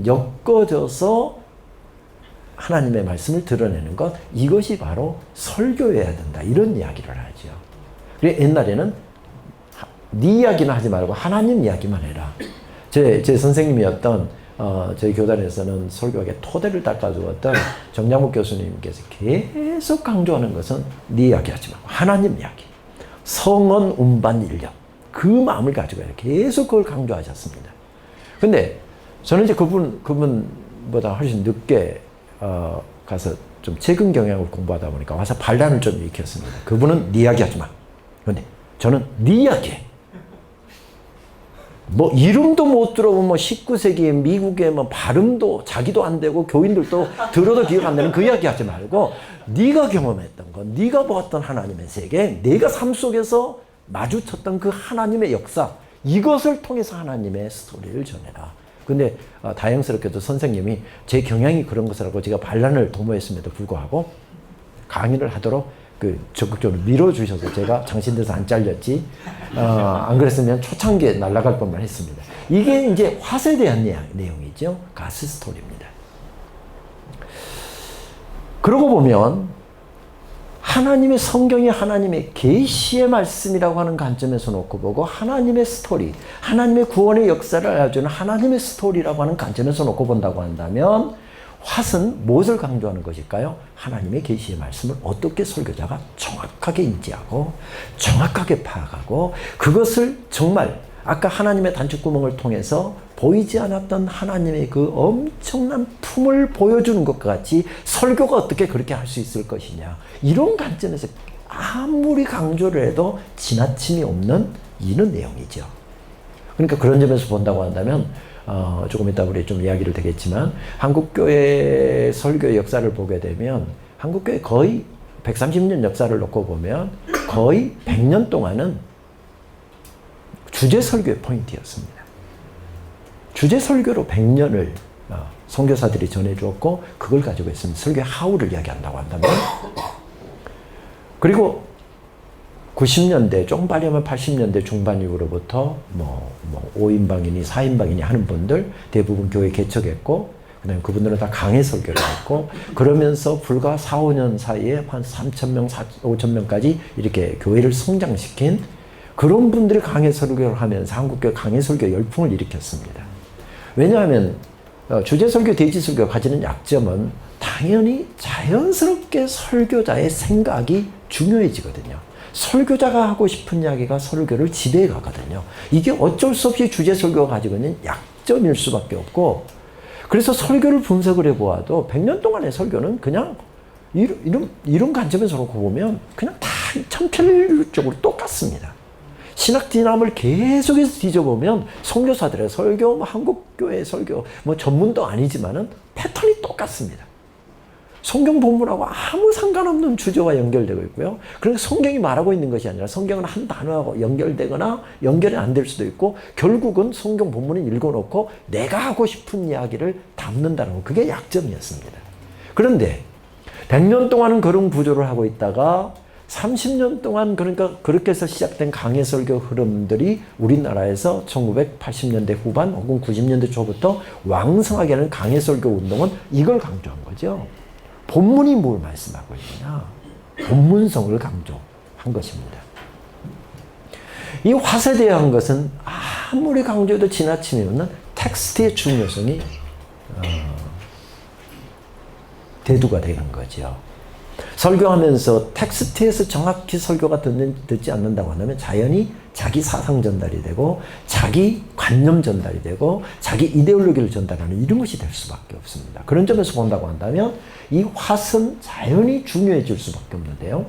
엮어져서 하나님의 말씀을 드러내는 것, 이것이 바로 설교여야 된다, 이런 이야기를 하죠. 그래서 옛날에는 네 이야기는 하지 말고 하나님 이야기만 해라. 제 선생님이었던 저희 교단에서는 설교학의 토대를 닦아주었던 정장국 교수님께서 계속 강조하는 것은 네 이야기 하지 말고 하나님 이야기, 성언 운반 인력, 그 마음을 가지고 계속 그걸 강조하셨습니다. 근데 저는 이제 그분보다 훨씬 늦게 가서 좀 최근 경향을 공부하다 보니까 와서 반란을 좀 일으켰습니다. 그분은 네 이야기 하지 마. 근데 저는 네 이야기 해. 뭐 이름도 못 들어보면 19세기에 미국의 뭐 발음도 자기도 안 되고 교인들도 들어도 기억 안 되는 그 이야기 하지 말고 네가 경험했던 것, 네가 보았던 하나님의 세계, 네가 삶 속에서 마주쳤던 그 하나님의 역사, 이것을 통해서 하나님의 스토리를 전해라. 근데 다행스럽게도 선생님이 제 경향이 그런 것을 알고 제가 반란을 도모했음에도 불구하고 강의를 하도록 적극적으로 밀어주셔서 제가 장신돼서 안 잘렸지, 안 그랬으면 초창기에 날아갈 뻔만 했습니다. 이게 이제 화세에 대한 내용이죠. 가스 스토리입니다. 그러고 보면 하나님의 성경이 하나님의 계시의 말씀이라고 하는 관점에서 놓고 보고 하나님의 스토리, 하나님의 구원의 역사를 알려주는 하나님의 스토리라고 하는 관점에서 놓고 본다고 한다면 왓은 무엇을 강조하는 것일까요? 하나님의 계시의 말씀을 어떻게 설교자가 정확하게 인지하고 정확하게 파악하고 그것을 정말 아까 하나님의 단축구멍을 통해서 보이지 않았던 하나님의 그 엄청난 품을 보여주는 것과 같이 설교가 어떻게 그렇게 할 수 있을 것이냐, 이런 관점에서 아무리 강조를 해도 지나침이 없는 이런 내용이죠. 그러니까 그런 점에서 본다고 한다면 조금 이따 우리 좀 이야기를 되겠지만 한국교회 설교의 역사를 보게 되면 한국교회 거의 130년 역사를 놓고 보면 거의 100년 동안은 주제 설교의 포인트였습니다. 주제 설교로 100년을 선교사들이 전해주었고 그걸 가지고 있으면 설교의 하우를 이야기한다고 한다면 그리고 90년대 조금 빨리 하면 80년대 중반 이후로부터 5인방이니 4인방이니 하는 분들 대부분 교회 개척했고 그다음에 그분들은 다 강해 설교를 했고 그러면서 불과 4, 5년 사이에 한 3,000명, 5,000명까지 이렇게 교회를 성장시킨 그런 분들이 강해 설교를 하면서 한국교회 강해 설교 열풍을 일으켰습니다. 왜냐하면 주제 설교, 대지 설교가 가지는 약점은 당연히 자연스럽게 설교자의 생각이 중요해지거든요. 설교자가 하고 싶은 이야기가 설교를 지배해 가거든요. 이게 어쩔 수 없이 주제 설교가 가지고 있는 약점일 수밖에 없고 그래서 설교를 분석을 해보아도 100년 동안의 설교는 그냥 이런 관점에서 놓고 보면 그냥 다 천편일률적으로 똑같습니다. 신학 진학을 계속해서 뒤져보면 선교사들의 설교, 한국교회 설교 전문도 아니지만은 패턴이 똑같습니다. 성경 본문하고 아무 상관없는 주제와 연결되고 있고요. 그러니까 성경이 말하고 있는 것이 아니라 성경은 한 단어하고 연결되거나 연결이 안 될 수도 있고 결국은 성경 본문을 읽어놓고 내가 하고 싶은 이야기를 담는다는 거 그게 약점이었습니다. 그런데 100년 동안은 그런 구조를 하고 있다가 30년 동안 그러니까 그렇게 해서 시작된 강해 설교 흐름들이 우리나라에서 1980년대 후반 혹은 90년대 초부터 왕성하게 하는 강해 설교 운동은 이걸 강조한 거죠. 본문이 뭘 말씀하고 있느냐. 본문성을 강조한 것입니다. 이 화세에 대한 것은 아무리 강조해도 지나침이 없는 텍스트의 중요성이 대두가 되는 거죠. 설교하면서 텍스트에서 정확히 설교가 듣지 않는다고 한다면 자연히 자기 사상 전달이 되고 자기 관념 전달이 되고 자기 이데올로기를 전달하는 이런 것이 될 수밖에 없습니다. 그런 점에서 본다고 한다면 이 화는 자연히 중요해질 수밖에 없는데요.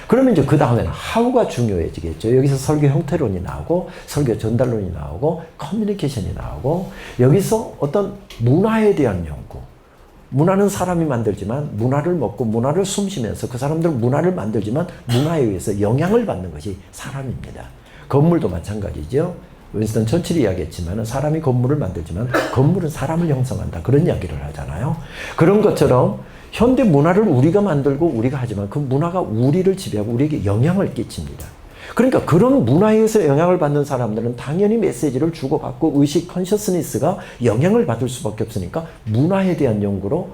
그러면 이제 그 다음에는 하우가 중요해지겠죠. 여기서 설교 형태론이 나오고 설교 전달론이 나오고 커뮤니케이션이 나오고 여기서 어떤 문화에 대한 연구 문화는 사람이 만들지만 문화를 먹고 문화를 숨쉬면서 그 사람들은 문화를 만들지만 문화에 의해서 영향을 받는 것이 사람입니다. 건물도 마찬가지죠. 윈스턴 처칠이 이야기했지만 사람이 건물을 만들지만 건물은 사람을 형성한다. 그런 이야기를 하잖아요. 그런 것처럼 현대 문화를 우리가 만들고 우리가 하지만 그 문화가 우리를 지배하고 우리에게 영향을 끼칩니다. 그러니까 그런 문화에 의해서 영향을 받는 사람들은 당연히 메시지를 주고받고 의식 컨셔스니스가 영향을 받을 수밖에 없으니까 문화에 대한 연구로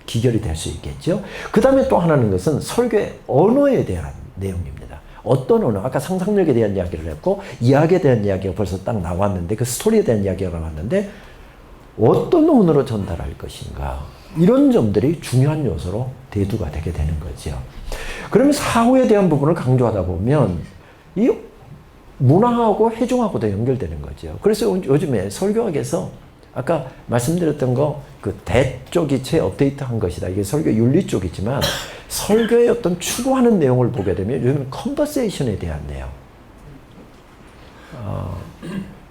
기결이 될 수 있겠죠. 그 다음에 또 하나는 것은 설교의 언어에 대한 내용입니다. 어떤 언어, 아까 상상력에 대한 이야기를 했고 이야기에 대한 이야기가 벌써 딱 나왔는데 그 스토리에 대한 이야기가 나왔는데 어떤 언어로 전달할 것인가 이런 점들이 중요한 요소로 대두가 되게 되는 거죠. 그러면 사후에 대한 부분을 강조하다 보면 이 문화하고 회중하고도 연결되는 거죠. 그래서 요즘에 설교학에서 아까 말씀드렸던 거 그 대 쪽이 재업데이트한 것이다. 이게 설교 윤리 쪽이지만 설교의 어떤 추구하는 내용을 보게 되면 요즘 컨버세이션에 대한 내용.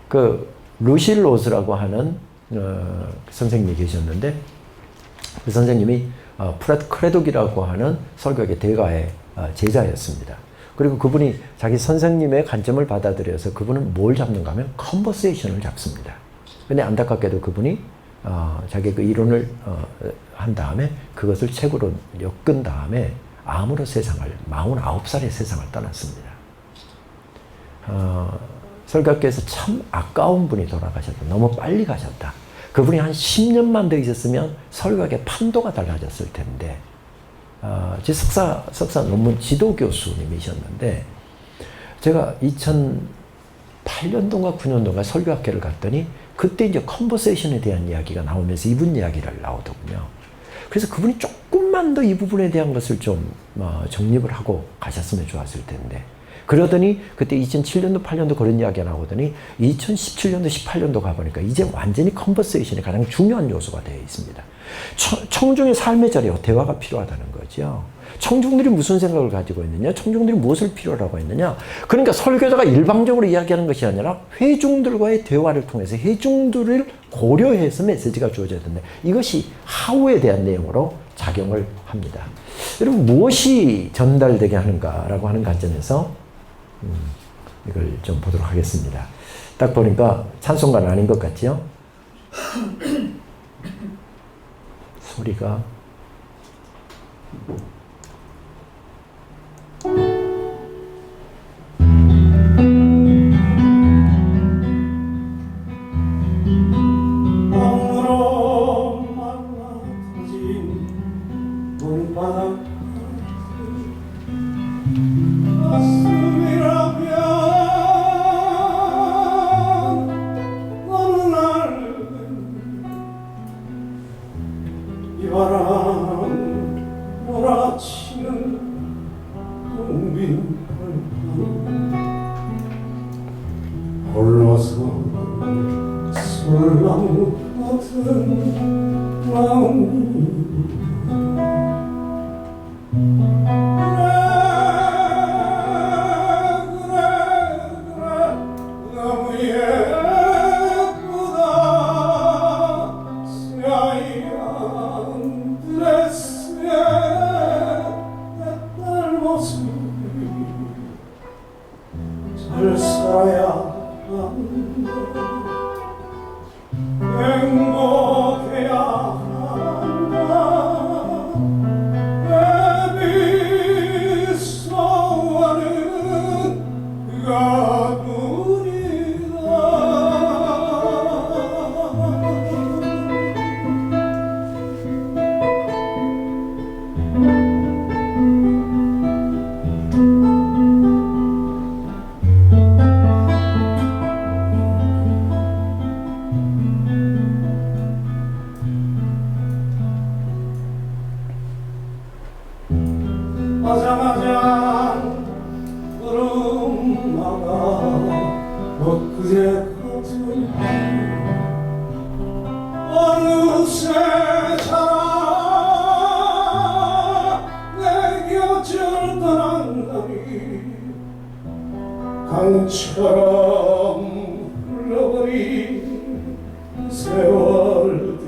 그 루시 로즈라고 하는 선생님이 계셨는데 그 선생님이 프렛 크레독이라고 하는 설교학의 대가의 제자였습니다. 그리고 그분이 자기 선생님의 관점을 받아들여서 그분은 뭘 잡는가 하면 컨버세이션을 잡습니다. 근데 안타깝게도 그분이 자기 그 이론을 한 다음에 그것을 책으로 엮은 다음에 암으로 세상을 49살의 세상을 떠났습니다. 설교학계에서 참 아까운 분이 돌아가셨다. 너무 빨리 가셨다. 그분이 한 10년만 더 있었으면 설교학의 판도가 달라졌을 텐데 제 석사 논문 지도 교수님이셨는데 제가 2008년도인가 9년도인가 설교학회를 갔더니 그때 이제 컨버세이션에 대한 이야기가 나오면서 이분 이야기를 나오더군요. 그래서 그분이 조금만 더 이 부분에 대한 것을 좀 정립을 하고 가셨으면 좋았을 텐데 그러더니 그때 2007년도 8년도 그런 이야기가 나오더니 2017년도 18년도 가보니까 이제 완전히 컨버세이션이 가장 중요한 요소가 되어 있습니다. 청중의 삶의 자리에 대화가 필요하다는 거죠. 청중들이 무슨 생각을 가지고 있느냐, 청중들이 무엇을 필요로 하고 있느냐. 그러니까 설교자가 일방적으로 이야기하는 것이 아니라 회중들과의 대화를 통해서 회중들을 고려해서 메시지가 주어져야 된다. 이것이 하우에 대한 내용으로 작용을 합니다. 여러분 무엇이 전달되게 하는가라고 하는 관점에서 이걸 좀 보도록 하겠습니다. 딱 보니까 찬송가는 아닌 것 같죠? 소리가 홀로서 솔나무 같은 마음이 너무 예쁘다 스야이한 드레스에 내 딸 모습이 잘 살아야 행복해야 한다 내 미소와는 그가 뿐이다 아장아장 구름 나가 엊그제 같은 어느새 자라 내 곁을 떠난 날이 강처럼 흘러버린 세월들이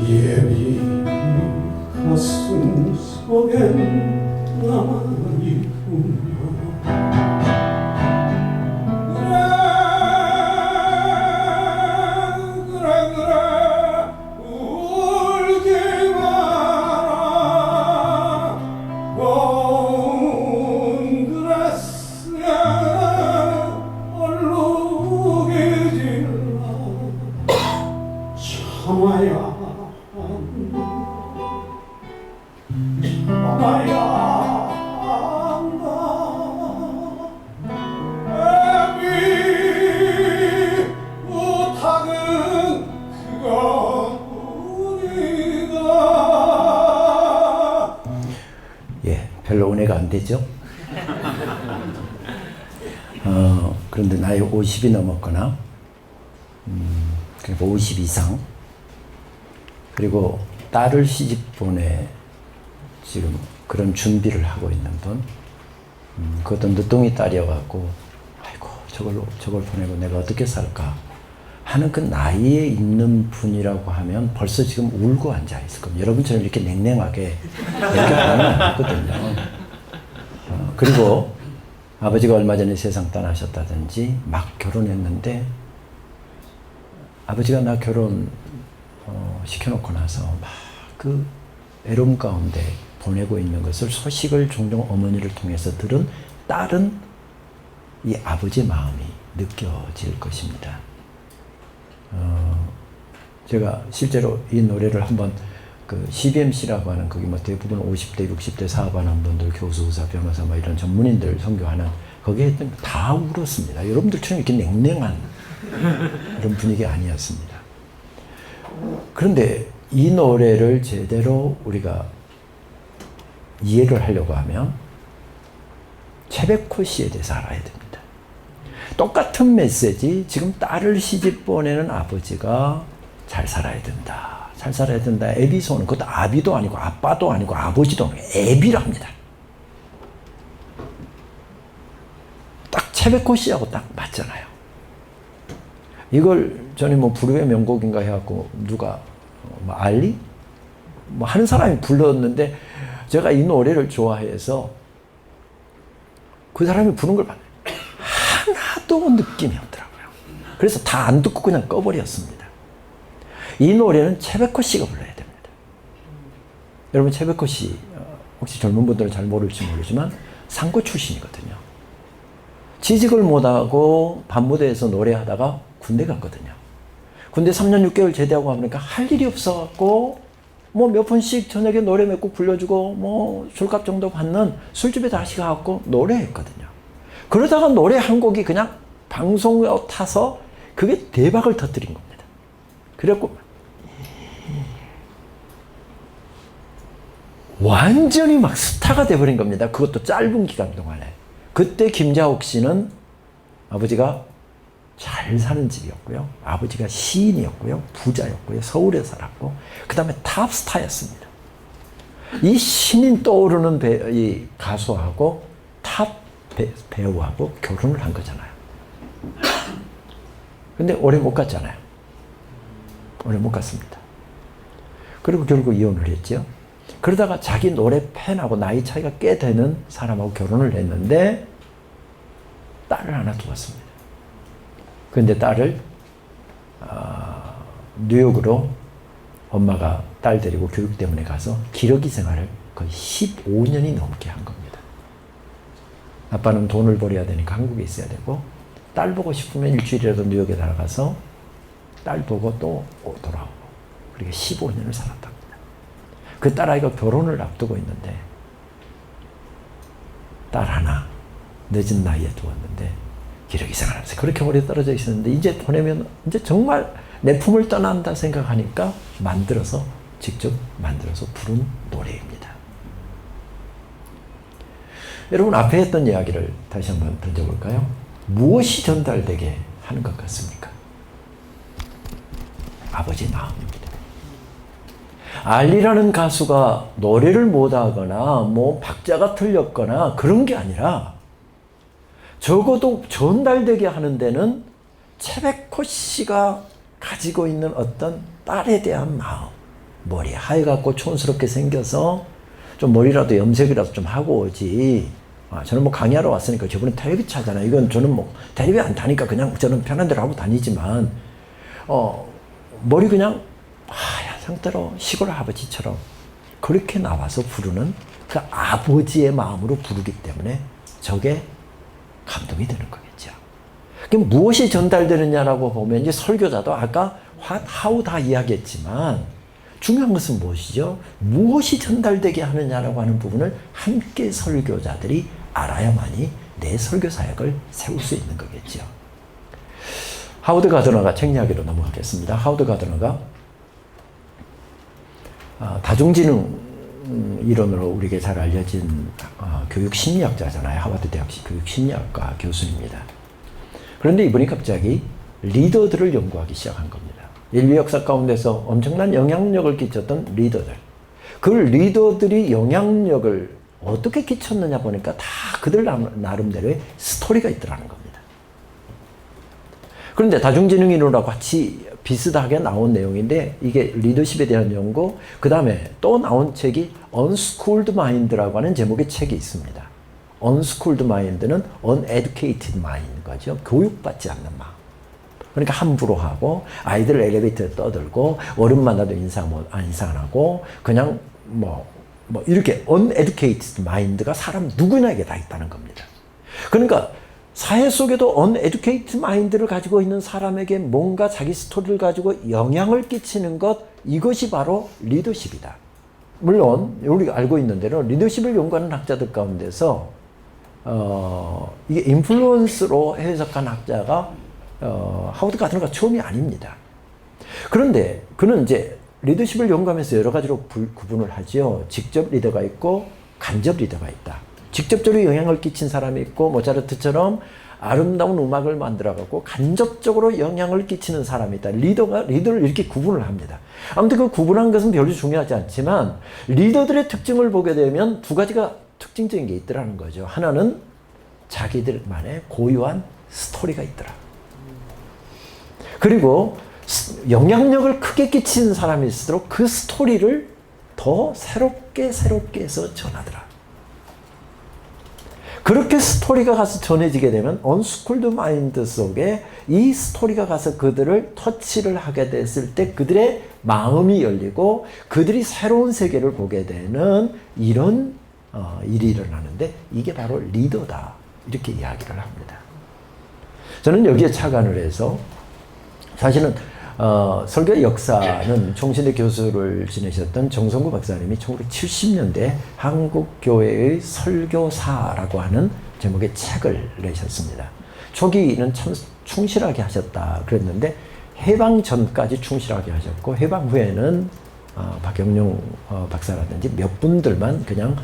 예비 가슴 속엔 남아있군요 그래 울지 마라 고운 드레스에 얼룩이 질러 참아야 참아야 한다 애비 부탁은 그것뿐이다. 예, 별로 은혜가 안 되죠? 그런데 나이 50이 넘었거나 그리고 50 이상 그리고 딸을 시집 보내 지금 그런 준비를 하고 있는 분 그것도 늦둥이 딸이어갖고 아이고 저걸 보내고 내가 어떻게 살까 하는 그 나이에 있는 분이라고 하면 벌써 지금 울고 앉아 있을 겁니다. 여러분처럼 이렇게 냉랭하게 이렇게 하면 없거든요. 그리고 아버지가 얼마 전에 세상 떠나셨다든지 막 결혼했는데 아버지가 나 결혼 시켜놓고 나서 막 그 애로움 가운데 보내고 있는 것을 소식을 종종 어머니를 통해서 들은 딸은 이 아버지의 마음이 느껴질 것입니다. 제가 실제로 이 노래를 한번 그 CBMC라고 하는 거기 뭐 대부분 50대, 60대 사업하는 분들, 교수, 의사, 변호사 뭐 이런 전문인들 선교하는 거기에 했던 다 울었습니다. 여러분들처럼 이렇게 냉랭한 이런 분위기 아니었습니다. 그런데 이 노래를 제대로 우리가 이해를 하려고 하면 채베코 씨에 대해서 알아야 됩니다. 똑같은 메시지, 지금 딸을 시집 보내는 아버지가 잘 살아야 된다. 잘 살아야 된다. 애비소는 그것도 아비도 아니고 아빠도 아니고 아버지도 아니고 애비랍니다. 딱 채베코 씨하고 딱 맞잖아요. 이걸 전에 뭐 불후의 명곡인가 해갖고 누가 뭐 알리? 뭐 하는 사람이 불렀는데 제가 이 노래를 좋아해서 그 사람이 부른 걸 봤는데 하나도 느낌이 없더라고요. 그래서 다 안 듣고 그냥 꺼버렸습니다. 이 노래는 채베코 씨가 불러야 됩니다. 여러분 채베코 씨 혹시 젊은 분들은 잘 모를지 모르지만 상고 출신이거든요. 취직을 못하고 밤무대에서 노래하다가 군대 갔거든요. 군대 3년 6개월 제대하고 하니까 할 일이 없어갖고 뭐 몇 번씩 저녁에 노래 몇 곡 불러주고 뭐 술값 정도 받는 술집에 다시 가갖고 노래했거든요. 그러다가 노래 한 곡이 그냥 방송에 타서 그게 대박을 터뜨린 겁니다. 그래갖고 완전히 막 스타가 돼버린 겁니다. 그것도 짧은 기간 동안에. 그때 김자옥 씨는 아버지가 잘 사는 집이었고요. 아버지가 시인이었고요. 부자였고요. 서울에 살았고 그 다음에 탑스타였습니다. 이 신인 떠오르는 이 가수하고 탑 배우하고 결혼을 한 거잖아요. 근데 오래 못 갔잖아요. 오래 못 갔습니다. 그리고 결국 이혼을 했죠. 그러다가 자기 노래 팬하고 나이 차이가 꽤 되는 사람하고 결혼을 했는데 딸을 하나 두었습니다. 그런데 딸을 뉴욕으로 엄마가 딸 데리고 교육 때문에 가서 기러기 생활을 거의 15년이 넘게 한 겁니다. 아빠는 돈을 벌어야 되니까 한국에 있어야 되고 딸 보고 싶으면 일주일이라도 뉴욕에 날아가서 딸 보고 또 돌아오고 그렇게 15년을 살았답니다. 그 딸아이가 결혼을 앞두고 있는데 딸 하나 늦은 나이에 두었는데 기러기 생활하면서 그렇게 오래 떨어져 있었는데 이제 보내면 이제 정말 내 품을 떠난다 생각하니까 직접 만들어서 부른 노래입니다. 여러분 앞에 했던 이야기를 다시 한번 던져볼까요? 무엇이 전달되게 하는 것 같습니까? 아버지의 마음입니다. 알리라는 가수가 노래를 못하거나 뭐 박자가 틀렸거나 그런 게 아니라 적어도 전달되게 하는 데는 채베코 씨가 가지고 있는 어떤 딸에 대한 마음. 머리 하얘갖고 촌스럽게 생겨서 좀 머리라도 염색이라도 좀 하고 오지. 저는 뭐 강의하러 왔으니까 저번에 텔레비 차잖아요. 이건 저는 뭐 텔레비 안 타니까 그냥 저는 편한 대로 하고 다니지만 머리 그냥 하얀 상태로 시골 아버지처럼 그렇게 나와서 부르는 그 아버지의 마음으로 부르기 때문에 저게 감동이 되는 거겠죠. 그럼 무엇이 전달되느냐라고 보면 이제 설교자도 아까 how 다 이야기했지만 중요한 것은 무엇이죠? 무엇이 전달되게 하느냐라고 하는 부분을 함께 설교자들이 알아야만이 내 설교 사역을 세울 수 있는 거겠죠. 하워드 가드너가 책 이야기로 넘어가겠습니다. 하워드 가드너가 다중지능 이론으로 우리에게 잘 알려진 교육 심리학자잖아요. 하버드 대학 교육 심리학과 교수입니다. 그런데 이분이 갑자기 리더들을 연구하기 시작한 겁니다. 인류 역사 가운데서 엄청난 영향력을 끼쳤던 리더들. 그 리더들이 영향력을 어떻게 끼쳤느냐 보니까 다 그들 나름대로의 스토리가 있더라는 겁니다. 그런데 다중지능 이론하고 같이 비슷하게 나온 내용인데 이게 리더십에 대한 연구, 그 다음에 또 나온 책이 Unschooled Mind라고 하는 제목의 책이 있습니다. Unschooled Mind는 Uneducated Mind 거죠. 교육받지 않는 마음. 그러니까 함부로 하고 아이들 엘리베이터에 떠들고 어른 만나도 인사 안 하고 그냥 뭐 이렇게 Uneducated Mind가 사람 누구나에게 다 있다는 겁니다. 그러니까 사회 속에도 uneducated mind를 가지고 있는 사람에게 뭔가 자기 스토리를 가지고 영향을 끼치는 것, 이것이 바로 리더십이다. 물론 우리가 알고 있는 대로 리더십을 연구하는 학자들 가운데서 이게 인플루언스로 해석한 학자가 하워드 가드너가 처음이 아닙니다. 그런데 그는 이제 리더십을 연구하면서 여러 가지로 구분을 하죠. 직접 리더가 있고 간접 리더가 있다. 직접적으로 영향을 끼친 사람이 있고 모차르트처럼 아름다운 음악을 만들어갖고 간접적으로 영향을 끼치는 사람이 있다. 리더를 이렇게 구분을 합니다. 아무튼 그 구분한 것은 별로 중요하지 않지만 리더들의 특징을 보게 되면 두 가지가 특징적인 게 있더라는 거죠. 하나는 자기들만의 고유한 스토리가 있더라. 그리고 영향력을 크게 끼친 사람일수록 그 스토리를 더 새롭게 해서 전하더라. 그렇게 스토리가 가서 전해지게 되면 언스쿨드 마인드 속에 이 스토리가 가서 그들을 터치를 하게 됐을 때 그들의 마음이 열리고 그들이 새로운 세계를 보게 되는 이런 일이 일어나는데 이게 바로 리더다. 이렇게 이야기를 합니다. 저는 여기에 착안을 해서 사실은 설교 역사는 총신대 교수를 지내셨던 정성구 박사님이 1970년대 한국교회의 설교사라고 하는 제목의 책을 내셨습니다. 초기는 참 충실하게 하셨다 그랬는데 해방 전까지 충실하게 하셨고 해방 후에는 박영룡 박사라든지 몇 분들만 그냥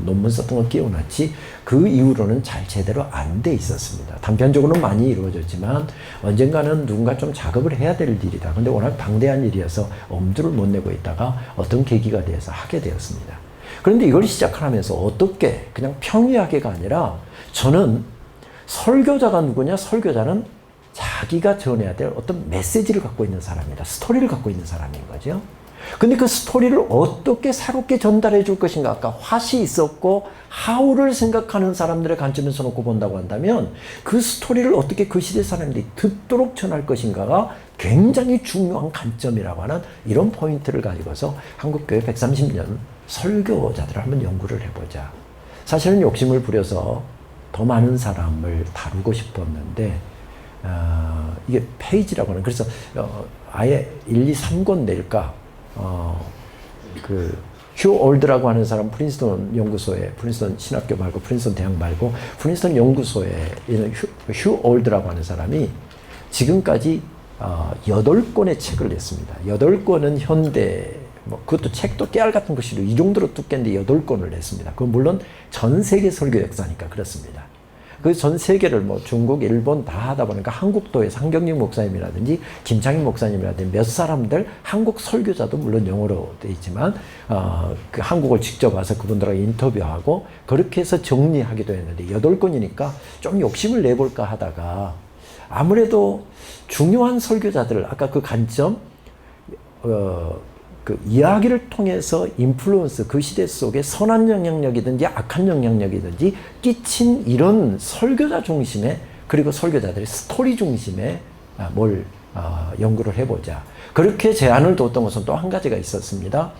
논문 썼던 걸 끼워놨지 그 이후로는 잘 제대로 안 돼 있었습니다. 단편적으로는 많이 이루어졌지만 언젠가는 누군가 좀 작업을 해야 될 일이다. 근데 워낙 방대한 일이어서 엄두를 못 내고 있다가 어떤 계기가 돼서 하게 되었습니다. 그런데 이걸 시작하면서 어떻게 그냥 평이하게가 아니라 저는 설교자가 누구냐? 설교자는 자기가 전해야 될 어떤 메시지를 갖고 있는 사람이다. 스토리를 갖고 있는 사람인 거죠. 근데 그 스토리를 어떻게 새롭게 전달해 줄 것인가. 아까 what이 있었고 how를 생각하는 사람들의 관점에서 놓고 본다고 한다면 그 스토리를 어떻게 그 시대 사람들이 듣도록 전할 것인가가 굉장히 중요한 관점이라고 하는 이런 포인트를 가지고서 한국교회 130년 설교자들을 한번 연구를 해보자. 사실은 욕심을 부려서 더 많은 사람을 다루고 싶었는데 이게 페이지라고 하는 그래서 아예 1, 2, 3권 낼까 휴 올드라고 하는 사람 프린스턴 연구소에 프린스턴 신학교 말고 프린스턴 대학 말고 프린스턴 연구소에 있는 휴 올드라고 하는 사람이 지금까지 8권의 책을 냈습니다. 8권은 현대 그것도 책도 깨알 같은 것이로 이 정도로 두께인데 8권을 냈습니다. 그건 물론 전 세계 설교 역사니까 그렇습니다. 그 전 세계를 중국, 일본 다 하다 보니까 한국도에서 한경림 목사님이라든지 김창인 목사님이라든지 몇 사람들 한국 설교자도 물론 영어로 돼 있지만 그 한국을 직접 와서 그분들하고 인터뷰하고 그렇게 해서 정리하기도 했는데 8권이니까 좀 욕심을 내볼까 하다가 아무래도 중요한 설교자들 아까 그 관점 그 이야기를 통해서 인플루언스 그 시대 속에 선한 영향력이든지 악한 영향력이든지 끼친 이런 설교자 중심의 그리고 설교자들의 스토리 중심의 뭘 연구를 해보자. 그렇게 제안을 뒀던 것은 또 한 가지가 있었습니다.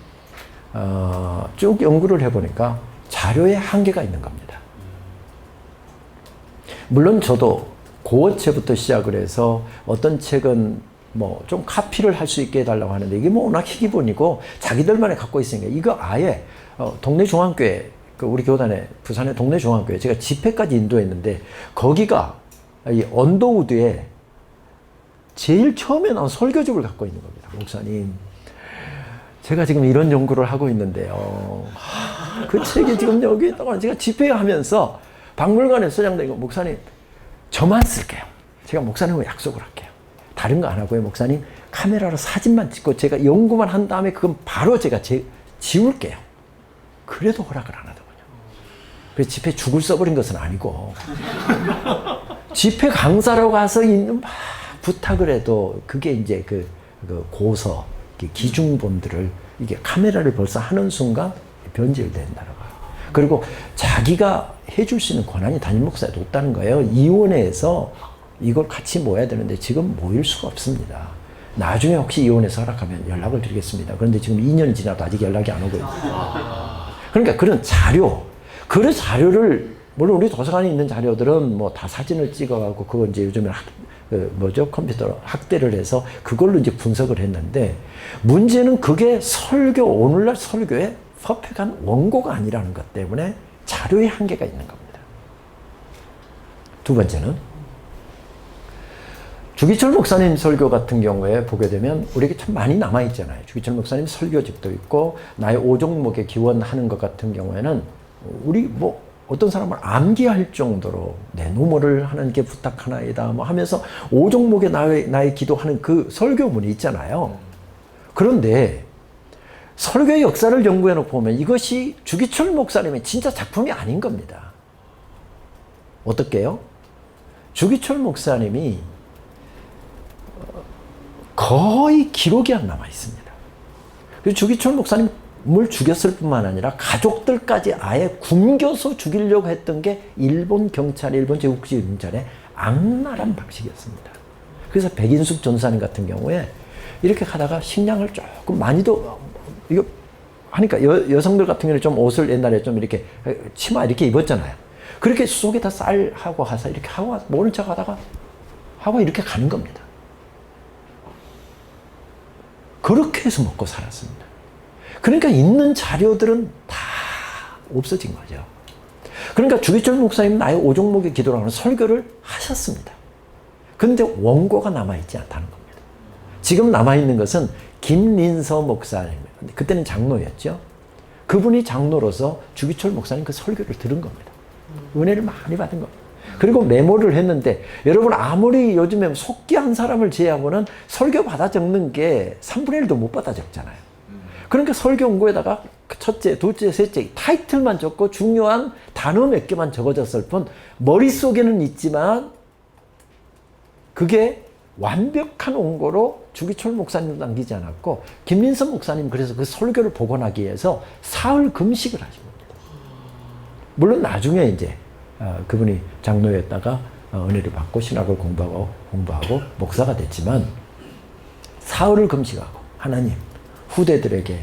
쭉 연구를 해보니까 자료에 한계가 있는 겁니다. 물론 저도 고어체부터 시작을 해서 어떤 책은 좀 카피를 할 수 있게 해달라고 하는데 이게 워낙 희귀본이고 자기들만에 갖고 있으니까 이거 아예 동네 중앙교회 우리 교단에 부산의 동네 중앙교회 제가 집회까지 인도했는데 거기가 이 언더우드에 제일 처음에 나온 설교집을 갖고 있는 겁니다. 목사님 제가 지금 이런 연구를 하고 있는데요. 그 책이 지금 여기 있다가 제가 집회하면서 박물관에 소장되고 목사님 저만 쓸게요. 제가 목사님과 약속을 할게요. 다른 거 안 하고요. 목사님 카메라로 사진만 찍고 제가 연구만 한 다음에 그건 바로 제가 지울게요. 그래도 허락을 안 하더군요. 그래서 집회 죽을 써버린 것은 아니고 집회 강사로 가서 있는 막 부탁을 해도 그게 이제 그 고서 기중본들을 이게 카메라를 벌써 하는 순간 변질된다고. 그리고 자기가 해줄 수 있는 권한이 담임 목사에도 없다는 거예요. 이원회에서 이걸 같이 모여야 되는데 지금 모일 수가 없습니다. 나중에 혹시 이원에서 허락하면 연락을 드리겠습니다. 그런데 지금 2년이 지나도 아직 연락이 안 오고 있습니다. 그러니까 그런 자료, 그런 자료를 물론 우리 도서관에 있는 자료들은 다 사진을 찍어갖고 그거 이제 요즘에 컴퓨터 학대를 해서 그걸로 이제 분석을 했는데 문제는 그게 오늘날 설교의 퍼펙트한 원고가 아니라는 것 때문에 자료의 한계가 있는 겁니다. 두 번째는 주기철 목사님 설교 같은 경우에 보게 되면 우리에게 참 많이 남아있잖아요. 주기철 목사님 설교집도 있고 나의 5종목에 기원하는 것 같은 경우에는 우리 어떤 사람을 암기할 정도로 내 노모를 하나님께 부탁하나이다 하면서 5종목에 나의 기도하는 그 설교문이 있잖아요. 그런데 설교의 역사를 연구해 놓고 보면 이것이 주기철 목사님의 진짜 작품이 아닌 겁니다. 어떻게요? 주기철 목사님이 거의 기록이 안 남아 있습니다. 그래서 주기철 목사님 죽였을 뿐만 아니라 가족들까지 아예 굶겨서 죽이려고 했던 게 일본 경찰, 일본 제국주의 경찰의 악랄한 방식이었습니다. 그래서 백인숙 전사님 같은 경우에 이렇게 가다가 식량을 조금 많이도 이거 하니까 여성들 같은 경우는 좀 옷을 옛날에 좀 이렇게 치마 이렇게 입었잖아요. 그렇게 속에다 쌀하고 가서 이렇게 하고 모른 척 하다가 하고 이렇게 가는 겁니다. 그렇게 해서 먹고 살았습니다. 그러니까 있는 자료들은 다 없어진 거죠. 그러니까 주기철 목사님 나의 오종목의 기도라는 설교를 하셨습니다. 그런데 원고가 남아있지 않다는 겁니다. 지금 남아있는 것은 김린서 목사님, 그때는 장로였죠. 그분이 장로로서 주기철 목사님 그 설교를 들은 겁니다. 은혜를 많이 받은 겁니다. 그리고 메모를 했는데 여러분 아무리 요즘에 속기 한 사람을 제외하고는 설교 받아 적는 게 3분의 1도 못 받아 적잖아요. 그러니까 설교 원고에다가 첫째, 둘째, 셋째 타이틀만 적고 중요한 단어 몇 개만 적어졌을 뿐 머릿속에는 있지만 그게 완벽한 원고로 주기철 목사님도 남기지 않았고 김민선 목사님 그래서 그 설교를 복원하기 위해서 사흘 금식을 하신 겁니다. 물론 나중에 이제 그분이 장로였다가 은혜를 받고 신학을 공부하고 목사가 됐지만 사흘을 금식하고 하나님 후대들에게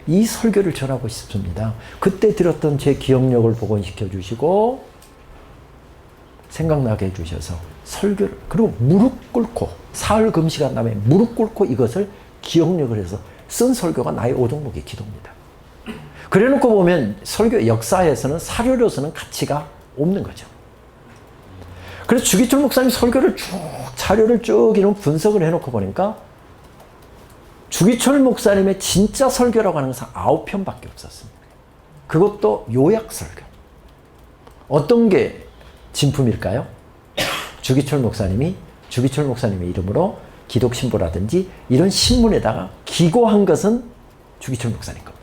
이 설교를 전하고 싶습니다. 그때 들었던 제 기억력을 복원시켜 주시고 생각나게 해주셔서 설교를 그리고 무릎 꿇고 사흘 금식한 다음에 무릎 꿇고 이것을 기억력을 해서 쓴 설교가 나의 오종목의 기도입니다. 그래놓고 보면 설교 역사에서는 사료로서는 가치가 없는 거죠. 그래서 주기철 목사님 설교를 쭉 자료를 쭉 이런 분석을 해놓고 보니까 주기철 목사님의 진짜 설교라고 하는 것은 9편밖에 없었습니다. 그것도 요약 설교. 어떤 게 진품일까요? 주기철 목사님의 이름으로 기독신보라든지 이런 신문에다가 기고한 것은 주기철 목사님 겁니다.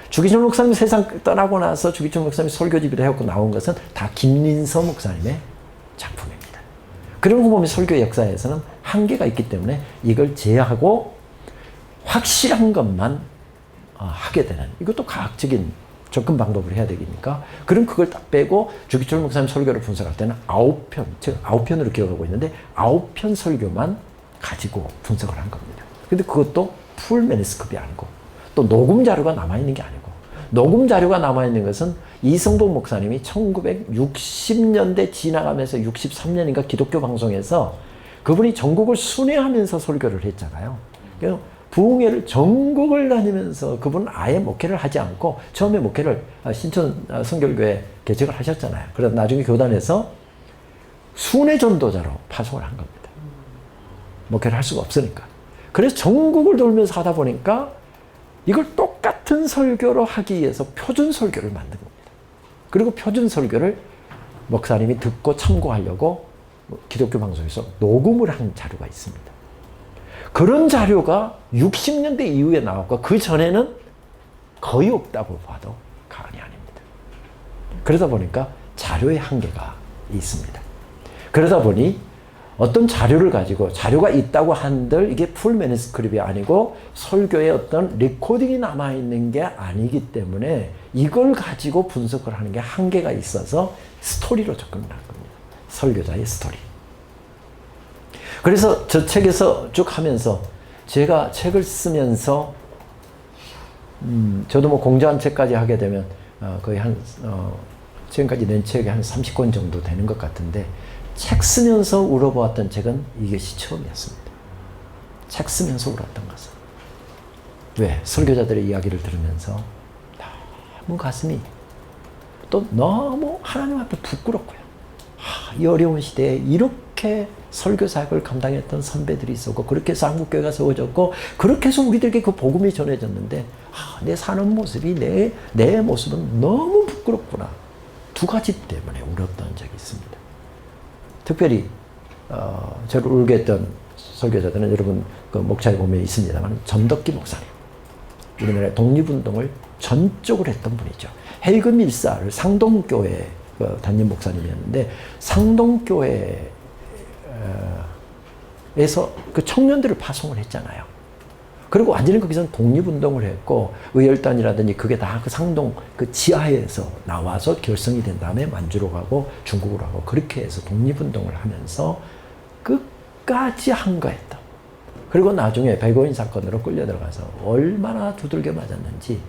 주기철 목사님 세상 떠나고 나서 주기철 목사님 설교집을 해갖고 나온 것은 다 김린서 목사님의 작품입니다. 그런 거 보면 설교 역사에서는 한계가 있기 때문에 이걸 제외하고 확실한 것만 하게 되는 이것도 과학적인 접근 방법을 해야 되니까 그럼 그걸 딱 빼고 주기철 목사님 설교를 분석할 때는 9편, 제가 9편으로 기억하고 있는데 9편 설교만 가지고 분석을 한 겁니다. 근데 그것도 풀 매니스크립이 아니고 또 녹음 자료가 남아있는 게 아니고 녹음 자료가 남아있는 것은 이성복 목사님이 1960년대 지나가면서 63년인가 기독교 방송에서 그분이 전국을 순회하면서 설교를 했잖아요. 부흥회를 전국을 다니면서 그분은 아예 목회를 하지 않고 처음에 목회를 신천 성결교회 개척을 하셨잖아요. 그래서 나중에 교단에서 순회 전도자로 파송을 한 겁니다. 목회를 할 수가 없으니까. 그래서 전국을 돌면서 하다 보니까 이걸 똑같은 설교로 하기 위해서 표준 설교를 만든 겁니다. 그리고 표준 설교를 목사님이 듣고 참고하려고 기독교 방송에서 녹음을 한 자료가 있습니다. 그런 자료가 60년대 이후에 나왔고 그 전에는 거의 없다고 봐도 과언이 아닙니다. 그러다 보니까 자료의 한계가 있습니다. 그러다 보니 어떤 자료를 가지고 자료가 있다고 한들 이게 풀 매니스크립이 아니고 설교에 어떤 레코딩이 남아있는 게 아니기 때문에 이걸 가지고 분석을 하는 게 한계가 있어서 스토리로 접근을 한 겁니다. 설교자의 스토리. 그래서 저 책에서 쭉 하면서 제가 책을 쓰면서 저도 뭐 공저한 책까지 하게 되면 거의 지금까지 낸 책이 한 30권 정도 되는 것 같은데 책 쓰면서 울어보았던 책은 이것이 처음이었습니다. 책 쓰면서 울었던 것은. 왜? 설교자들의 이야기를 들으면서 너무 가슴이 또 너무 하나님 앞에 부끄럽고요. 이 어려운 시대에 이렇게 설교 사역을 감당했던 선배들이 있었고 그렇게 해서 한국교회가 세워졌고 그렇게 해서 우리들에게 그 복음이 전해졌는데 내 사는 모습이 내 모습은 너무 부끄럽구나. 두 가지 때문에 울었던 적이 있습니다. 특별히 저를 울게 했던 설교자들은 여러분 그 목차에 보면 있습니다만 전덕기 목사님. 우리나라의 독립운동을 전적으로 했던 분이죠. 헬금 밀사를 상동교회 담임 목사님이었는데 상동교회에서 그 청년들을 파송을 했잖아요. 그리고 완전히 거기서는 독립운동을 했고, 의열단이라든지 그게 다 그 상동 그 지하에서 나와서 결성이 된 다음에 만주로 가고 중국으로 가고 그렇게 해서 독립운동을 하면서 끝까지 항거했다. 그리고 나중에 백오인 사건으로 끌려 들어가서 얼마나 두들겨 맞았는지,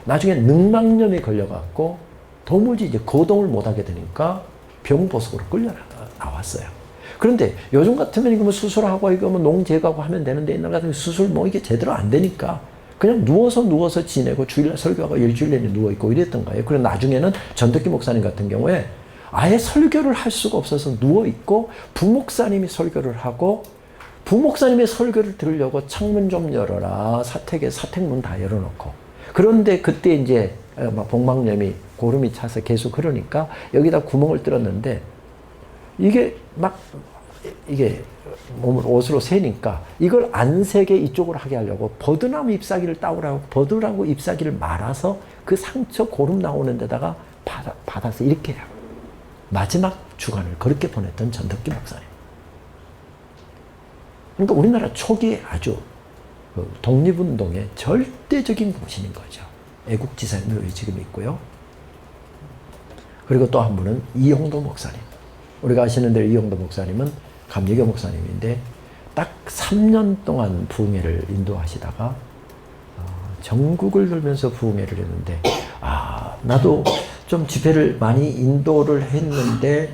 나중에 늑막염에 걸려갖고 도무지 이제 거동을 못하게 되니까 병보석으로 끌려 나왔어요. 그런데 요즘 같으면 이거 뭐 수술하고 이거 뭐 농 제거하고 하면 되는데, 옛날 같으면 수술 뭐 이게 제대로 안 되니까 그냥 누워서 지내고 주일날 설교하고 일주일 내내 누워있고 이랬던 거예요. 그리고 나중에는 전덕기 목사님 같은 경우에 아예 설교를 할 수가 없어서 누워있고 부목사님이 설교를 하고, 부목사님의 설교를 들으려고 창문 좀 열어라, 사택문 다 열어놓고, 그런데 그때 이제 막 복막염이 고름이 차서 계속 그러니까 여기다 구멍을 뚫었는데, 이게 몸을 옷으로 새니까 이걸 안 새게 이쪽으로 하게 하려고 버드나무 잎사귀를 따오라고 버드나무 잎사귀를 말아서 그 상처 고름 나오는 데다가 받아서 이렇게 해요. 마지막 주간을 그렇게 보냈던 전덕기 목사님. 그러니까 우리나라 초기에 아주 독립운동의 절대적인 공신인 거죠. 애국지사님이 지금 있고요. 그리고 또 한 분은 이용도 목사님. 우리가 아시는 대로 이용도 목사님은 감리교 목사님인데 딱 3년 동안 부흥회를 인도하시다가 전국을 돌면서 부흥회를 했는데, 나도 좀 집회를 많이 인도를 했는데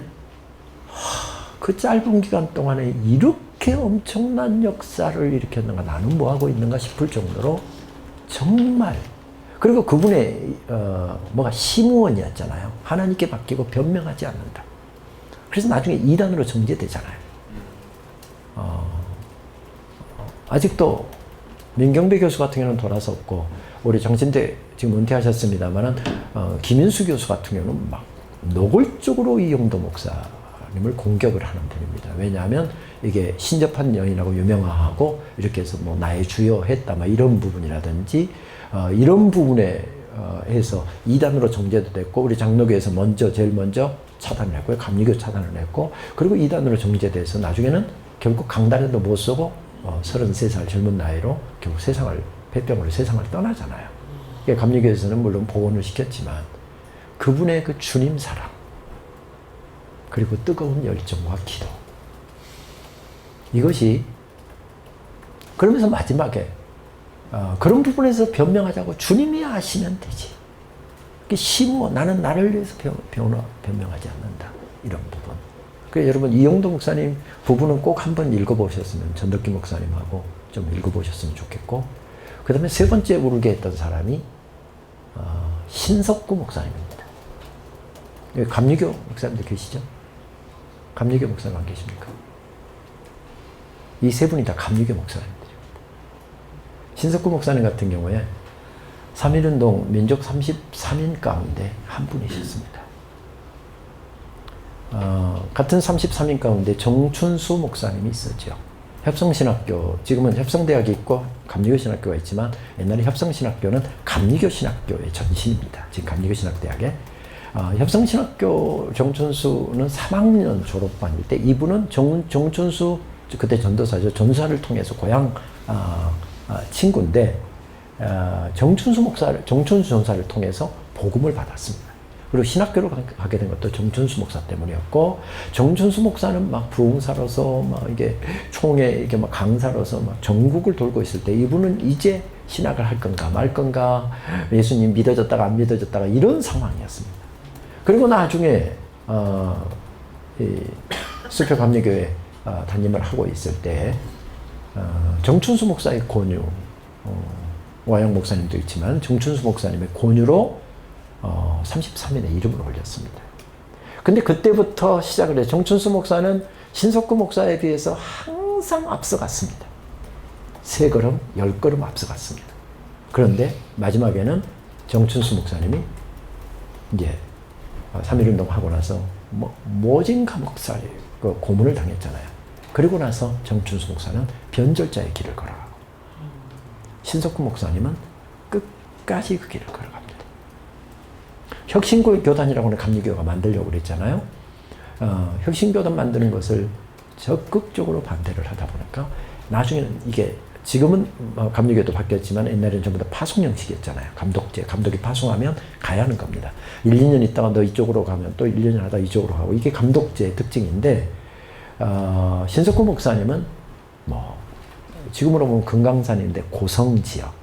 그 짧은 기간 동안에 이렇게 엄청난 역사를 일으켰는가, 나는 뭐하고 있는가 싶을 정도로 정말. 그리고 그분의 뭐가 심우원이었잖아요. 하나님께 맡기고 변명하지 않는다. 그래서 나중에 이단으로 정제되잖아요. 아직도 민경배 교수 같은 경우는 돌아섰고, 우리 정신대 지금 은퇴하셨습니다만은 김인수 교수 같은 경우는 막 노골적으로 이용도 목사님을 공격을 하는 분입니다. 왜냐하면 이게 신접한 여인하고 유명하고 이렇게 해서 뭐 나의 주여 했다, 막 이런 부분이라든지 이런 부분에 해서 이단으로 정제도 됐고, 우리 장로교에서 제일 먼저 차단을 했고요. 감리교 차단을 했고, 그리고 이단으로 정제돼서 나중에는 결국 강단에도 못 서고 33살 젊은 나이로 결국 폐병으로 세상을 떠나잖아요. 감리교에서는 물론 보온을 시켰지만 그분의 그 주님 사랑, 그리고 뜨거운 열정과 기도, 이것이, 그러면서 마지막에 그런 부분에서 변명하자고 주님이 아시면 되지. 심어 나는 나를 위해서 변명하지 않는다. 이런 부분. 그래서 여러분 이용도 목사님 부분은 꼭 한번 읽어보셨으면, 전덕기 목사님하고 좀 읽어보셨으면 좋겠고, 그 다음에 세 번째 울게 했던 사람이 신석구 목사님입니다. 여기 감리교 목사님들 계시죠? 감리교 목사님 안 계십니까? 이 세 분이 다 감리교 목사님들입니다. 신석구 목사님 같은 경우에 3.1운동 민족 33인 가운데 한 분이셨습니다. 같은 33인 가운데 정춘수 목사님이 있었죠. 협성신학교, 지금은 협성대학이 있고 감리교신학교가 있지만 옛날에 협성신학교는 감리교신학교의 전신입니다. 지금 감리교신학대학에. 협성신학교 정춘수는 3학년 졸업반일 때, 이분은 정춘수 그때 전도사죠. 전도사를 통해서 고향 친구인데 정춘수 전사를 통해서 복음을 받았습니다. 그리고 신학교를 가게 된 것도 정춘수 목사 때문이었고, 정춘수 목사는 막 부흥사로서 막 이게 총회 이게 막 강사로서 막 전국을 돌고 있을 때, 이분은 이제 신학을 할 건가 말 건가, 예수님 믿어졌다가 안 믿어졌다가 이런 상황이었습니다. 그리고 나중에 수표 감리교회 담임을 하고 있을 때 정춘수 목사의 권유, 와영 목사님도 있지만 정춘수 목사님의 권유로 33인의 이름을 올렸습니다. 근데 그때부터 시작을 해서 정춘수 목사는 신석구 목사에 비해서 항상 앞서갔습니다. 3걸음, 10걸음 앞서갔습니다. 그런데 마지막에는 정춘수 목사님이 이제 3.1운동 하고 나서 모진 감옥살이 고문을 당했잖아요. 그리고 나서 정춘수 목사는 변절자의 길을 걸어가고, 신석구 목사님은 끝까지 그 길을 걸어갑니다. 혁신교단이라고 감리교가 만들려고 그랬잖아요. 혁신교단 만드는 것을 적극적으로 반대를 하다 보니까 나중에는 이게 지금은 감독회도 바뀌었지만 옛날에는 전부 다 파송 형식이었잖아요. 감독이 파송하면 가야 하는 겁니다. 1, 2년 있다가 너 이쪽으로 가면 또 1년 하다 이쪽으로 가고 이게 감독제의 특징인데 신석구 목사님은 뭐 지금으로 보면 금강산인데 고성지역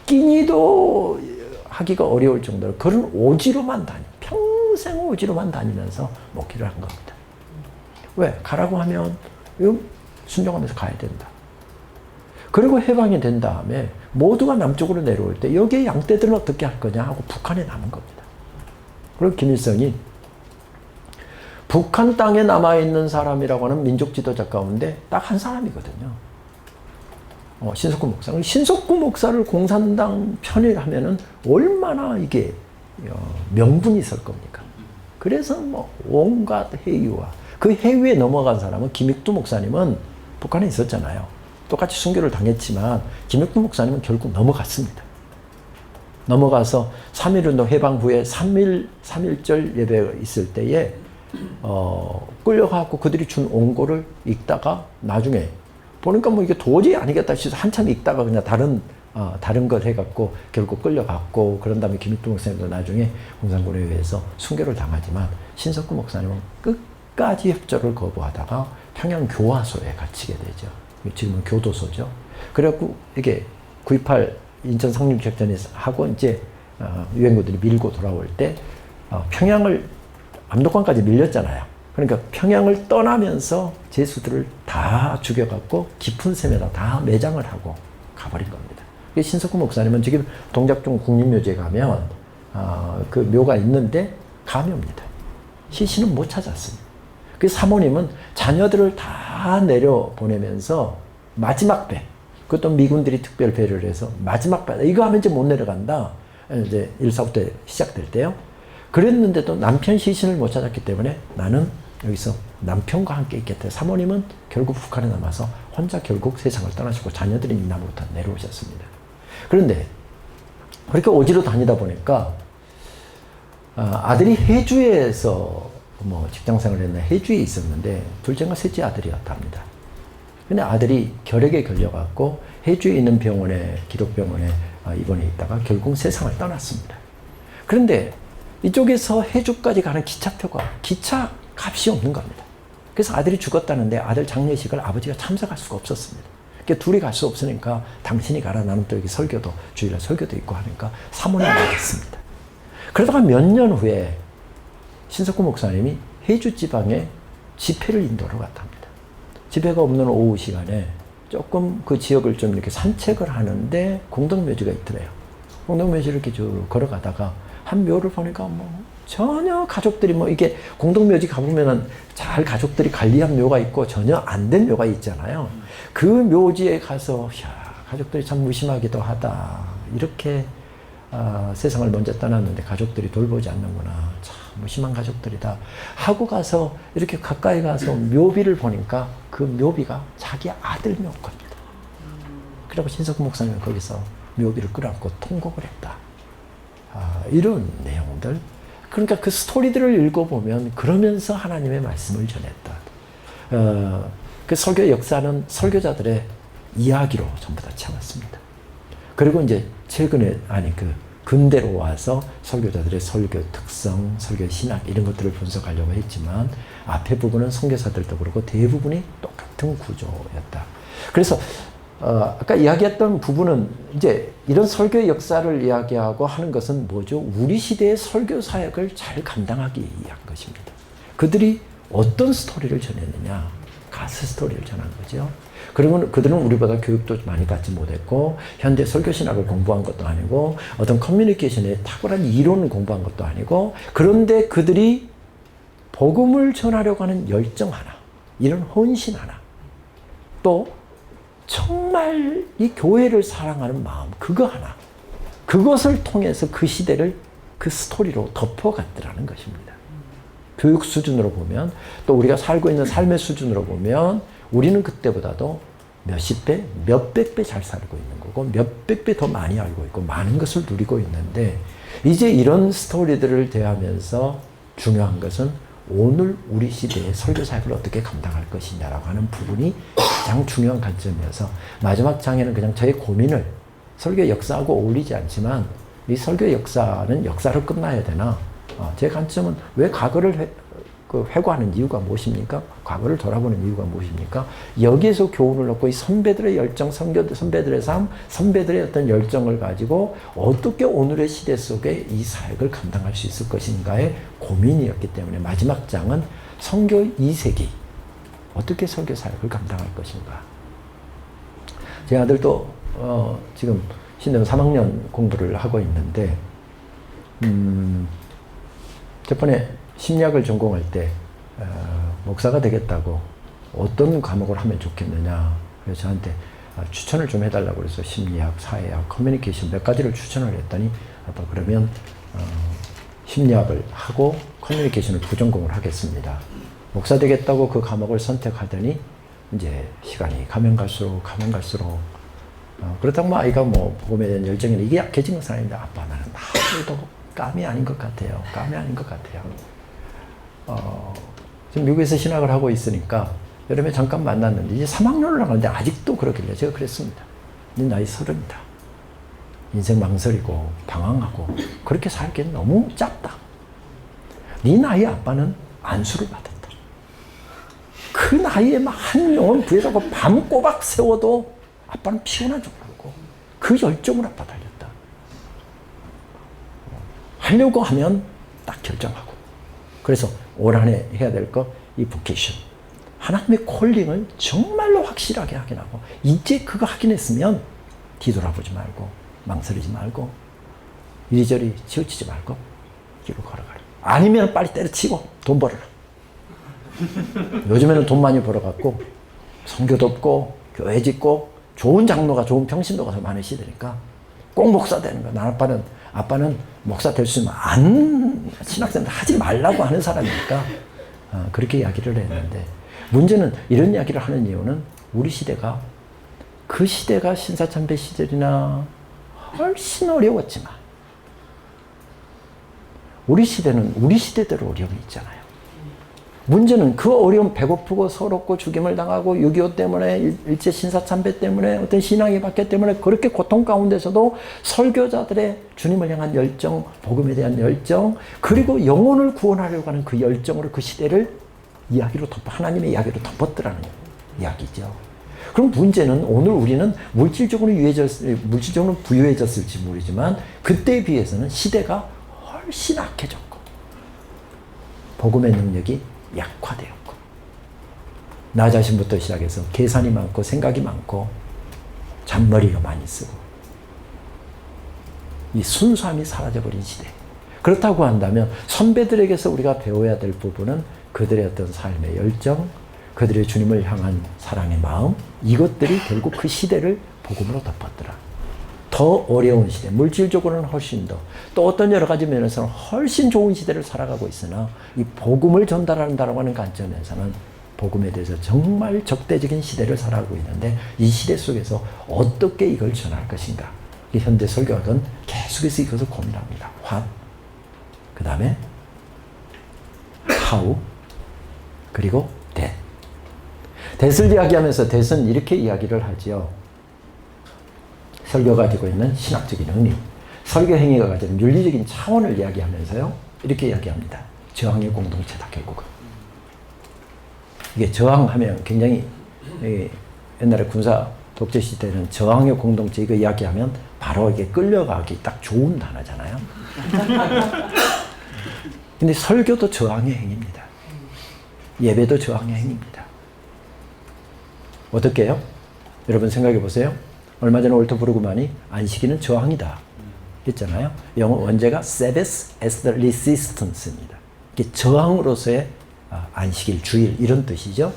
끼니도 하기가 어려울 정도로 그런 오지로만 평생 오지로만 다니면서 목회를 한 겁니다. 왜? 가라고 하면 순종하면서 가야 된다. 그리고 해방이 된 다음에 모두가 남쪽으로 내려올 때 여기에 양떼들은 어떻게 할 거냐 하고 북한에 남은 겁니다. 그리고 김일성이 북한 땅에 남아있는 사람이라고 하는 민족 지도자 가운데 딱 한 사람이거든요. 신석구 목사. 신석구 목사를 공산당 편이라면은 얼마나 이게 명분이 있을 겁니까? 그래서 온갖 해유와 그 해유에 넘어간 사람은 김익두 목사님은 북한에 있었잖아요. 똑같이 순교를 당했지만 김익두 목사님은 결국 넘어갔습니다. 넘어가서 3.1운동 해방 후에 3.1절 예배가 있을 때에 끌려가고 그들이 준 원고를 읽다가 나중에 보니까 이게 도저히 아니겠다 싶어서 한참 읽다가 그냥 다른 걸 해갖고 결국 끌려갔고 그런 다음에 김익두 목사님도 나중에 공산군에 의해서 순교를 당하지만 신석구 목사님은 끝까지 협조를 거부하다가 평양 교화소에 갇히게 되죠. 지금은 교도소죠. 그래갖고 이게 9.28 인천 상륙작전에서 하고 이제 유엔군들이 밀고 돌아올 때 평양을 압록강까지 밀렸잖아요. 그러니까 평양을 떠나면서 제수들을 다 죽여갖고 깊은 샘에다 다 매장을 하고 가버린 겁니다. 신석구 목사님은 지금 동작동 국립묘지에 가면 그 묘가 있는데 감염입니다. 시신은 못 찾았습니다. 그 사모님은 자녀들을 다 내려보내면서 마지막 배, 그것도 미군들이 특별 배를 해서 마지막 배, 이거 하면 이제 못 내려간다. 이제 1.4부 때 시작될 때요. 그랬는데도 남편 시신을 못 찾았기 때문에 나는 여기서 남편과 함께 있겠다. 사모님은 결국 북한에 남아서 혼자 결국 세상을 떠나시고 자녀들이 민남으로부터 내려오셨습니다. 그런데 그렇게 오지로 다니다 보니까 아들이 해주에서 직장생활을 했나 해주에 있었는데 둘째가 셋째 아들이었답니다. 근데 아들이 결핵에 걸려갖고 해주에 있는 병원에 기독병원에 입원해 있다가 결국 세상을 떠났습니다. 그런데 이쪽에서 해주까지 가는 기차 값이 없는 겁니다. 그래서 아들이 죽었다는데 아들 장례식을 아버지가 참석할 수가 없었습니다. 그러니까 둘이 갈 수 없으니까 당신이 가라. 나는 또 여기 설교도 주일날 설교도 있고 하니까 사모님이 가겠습니다. 그러다가 몇 년 후에 신석구 목사님이 해주 지방에 집회를 인도하러 갔답니다. 집회가 없는 오후 시간에 조금 그 지역을 좀 이렇게 산책을 하는데 공덕묘지가 있더래요. 공덕묘지를 이렇게 쭉 걸어가다가 한 묘를 보니까 전혀 가족들이 이게 공덕묘지 가보면은 잘 가족들이 관리한 묘가 있고 전혀 안 된 묘가 있잖아요. 그 묘지에 가서 가족들이 참 무심하기도 하다. 이렇게 세상을 먼저 떠났는데 가족들이 돌보지 않는구나. 참 무심한 가족들이다. 하고 가서 이렇게 가까이 가서 묘비를 보니까 그 묘비가 자기 아들 묘 겁니다. 그리고 신석구 목사님은 거기서 묘비를 끌어안고 통곡을 했다. 이런 내용들. 그러니까 그 스토리들을 읽어보면 그러면서 하나님의 말씀을 전했다. 그 설교 역사는 설교자들의 이야기로 전부 다 채웠습니다. 그리고 이제 최근에 근대로 와서 설교자들의 설교 특성, 설교 신학 이런 것들을 분석하려고 했지만 앞에 부분은 선교사들도 그렇고 대부분이 똑같은 구조였다. 그래서 아까 이야기했던 부분은 이제 이런 설교의 역사를 이야기하고 하는 것은 뭐죠? 우리 시대의 설교 사역을 잘 감당하기 위한 것입니다. 그들이 어떤 스토리를 전했느냐? 가스 스토리를 전한 거죠. 그리고 그들은 우리보다 교육도 많이 받지 못했고 현대 설교신학을 공부한 것도 아니고 어떤 커뮤니케이션에 탁월한 이론을 공부한 것도 아니고 그런데 그들이 복음을 전하려고 하는 열정 하나, 이런 헌신 하나, 또 정말 이 교회를 사랑하는 마음, 그거 하나, 그것을 통해서 그 시대를 그 스토리로 덮어갔더라는 것입니다. 교육 수준으로 보면, 또 우리가 살고 있는 삶의 수준으로 보면 우리는 그때보다도 몇십 배, 몇백 배 잘 살고 있는 거고 몇백 배 더 많이 알고 있고 많은 것을 누리고 있는데 이제 이런 스토리들을 대하면서 중요한 것은 오늘 우리 시대의 설교 사역을 어떻게 감당할 것이냐라고 하는 부분이 가장 중요한 관점이어서 마지막 장에는 그냥 저의 고민을 설교 역사하고 어울리지 않지만 이 설교 역사는 역사로 끝나야 되나? 제 관점은 왜 과거를 회고하는 이유가 무엇입니까? 과거를 돌아보는 이유가 무엇입니까? 여기에서 교훈을 얻고 이 선배들의 열정, 선배들의 삶, 선배들의 어떤 열정을 가지고 어떻게 오늘의 시대 속에 이 사역을 감당할 수 있을 것인가의 고민이었기 때문에 마지막 장은 선교 2세기 어떻게 설교 사역을 감당할 것인가. 제 아들도 지금 신대원 3학년 공부를 하고 있는데 저번에 심리학을 전공할 때 목사가 되겠다고 어떤 과목을 하면 좋겠느냐 그래서 저한테 추천을 좀 해달라고 그래서 심리학, 사회학, 커뮤니케이션 몇 가지를 추천을 했더니 아빠 그러면 심리학을 하고 커뮤니케이션을 부전공을 하겠습니다. 목사 되겠다고 그 과목을 선택하더니 이제 시간이 가면 갈수록 그렇다고 뭐 아이가 뭐 복음에 대한 열정이 이게 약해진 것은 아닌데 아빠 나는 하루도 감이 아닌 것 같아요. 감이 아닌 것 같아요. 지금 미국에서 신학을 하고 있으니까 여름에 잠깐 만났는데 이제 3학년을 나가는데 아직도 그러길래 제가 그랬습니다. 네 나이 30이다. 인생 망설이고 방황하고 그렇게 살기엔 너무 짧다. 네 나이 아빠는 안수를 받았다. 그 나이에 막 한 영혼 부여잡고 밤 꼬박 세워도 아빠는 피곤한 줄 모르고 그 열정을 아빠 달렸다. 하려고 하면 딱 결정하고 그래서 올 한 해 해야 될 거 이 보케이션 하나님의 콜링을 정말로 확실하게 확인하고 이제 그거 확인했으면 뒤돌아보지 말고 망설이지 말고 이리저리 치우치지 말고 길을 걸어가라. 아니면 빨리 때려치고 돈 벌어라. 요즘에는 돈 많이 벌어갖고 선교도 없고 교회 짓고 좋은 장로가 좋은 평신도가 더 많은 시대니까 꼭 목사 되는 거야. 아빠는 목사 될 수 있으면 신학생들 하지 말라고 하는 사람이니까 그렇게 이야기를 했는데 문제는 이런 이야기를 하는 이유는 우리 시대가 그 시대가 신사참배 시절이나 훨씬 어려웠지만 우리 시대는 우리 시대대로 어려움이 있잖아요. 문제는 그 어려움 배고프고 서럽고 죽임을 당하고 6.25 때문에 일제 신사참배 때문에 어떤 신앙의 박해 때문에 그렇게 고통 가운데서도 설교자들의 주님을 향한 열정, 복음에 대한 열정 그리고 영혼을 구원하려고 하는 그 열정으로 그 시대를 하나님의 이야기로 덮었더라는 이야기죠. 그럼 문제는 오늘 우리는 물질적으로 부유해졌을지 모르지만 그때에 비해서는 시대가 훨씬 악해졌고 복음의 능력이 약화되었고 나 자신부터 시작해서 계산이 많고 생각이 많고 잔머리가 많이 쓰고 이 순수함이 사라져버린 시대. 그렇다고 한다면 선배들에게서 우리가 배워야 될 부분은 그들의 어떤 삶의 열정, 그들의 주님을 향한 사랑의 마음 이것들이 결국 그 시대를 복음으로 덮었더라. 더 어려운 시대, 물질적으로는 훨씬 또 어떤 여러 가지 면에서는 훨씬 좋은 시대를 살아가고 있으나 이 복음을 전달한다고 하는 관점에서는 복음에 대해서 정말 적대적인 시대를 살아가고 있는데 이 시대 속에서 어떻게 이걸 전할 것인가. 현대 설교학은 계속해서 이것을 고민합니다. What, 그 다음에 How, 그리고 That. That을 이야기하면서 That은 이렇게 이야기를 하지요. 설교가 가지고 있는 신학적인 의미, 설교 행위가 가지는 윤리적인 차원을 이야기하면서요. 이렇게 이야기합니다. 저항의 공동체다 결국은. 이게 저항하면 굉장히 옛날에 군사 독재 시대는 저항의 공동체 이거 이야기하면 바로 이게 끌려가기 딱 좋은 단어잖아요. 근데 설교도 저항의 행위입니다. 예배도 저항의 행위입니다. 어떻게 해요? 여러분 생각해 보세요. 얼마 전에 올터 브루그만이 안식일은 저항이다 했잖아요. 영어 원제가 Sabbath as the resistance입니다. 이게 저항으로서의 안식일, 주일 이런 뜻이죠.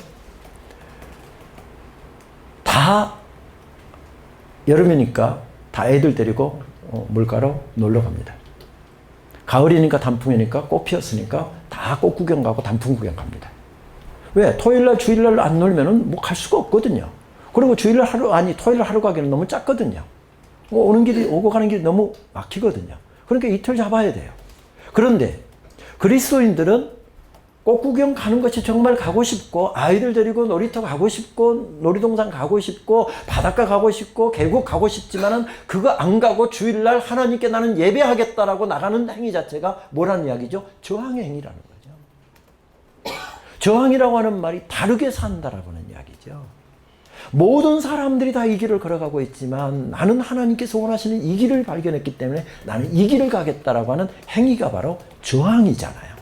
다 여름이니까 다 애들 데리고 물가로 놀러 갑니다. 가을이니까 단풍이니까 꽃 피었으니까 다 꽃 구경 가고 단풍 구경 갑니다. 왜? 토요일날 주일날 안 놀면은 뭐 갈 수가 없거든요. 그리고 토요일날 하루 가기는 너무 작거든요. 오고 가는 길이 너무 막히거든요. 그러니까 이틀 잡아야 돼요. 그런데 그리스도인들은 꽃구경 가는 것이 정말 가고 싶고 아이들 데리고 놀이터 가고 싶고 놀이동산 가고 싶고 바닷가 가고 싶고 계곡 가고 싶지만은 그거 안 가고 주일날 하나님께 나는 예배하겠다라고 나가는 행위 자체가 뭐라는 이야기죠? 저항의 행위라는 거죠. 저항이라고 하는 말이 다르게 산다라고 하는 이야기죠. 모든 사람들이 다 이 길을 걸어가고 있지만 나는 하나님께서 원하시는 이 길을 발견했기 때문에 나는 이 길을 가겠다라고 하는 행위가 바로 저항이잖아요.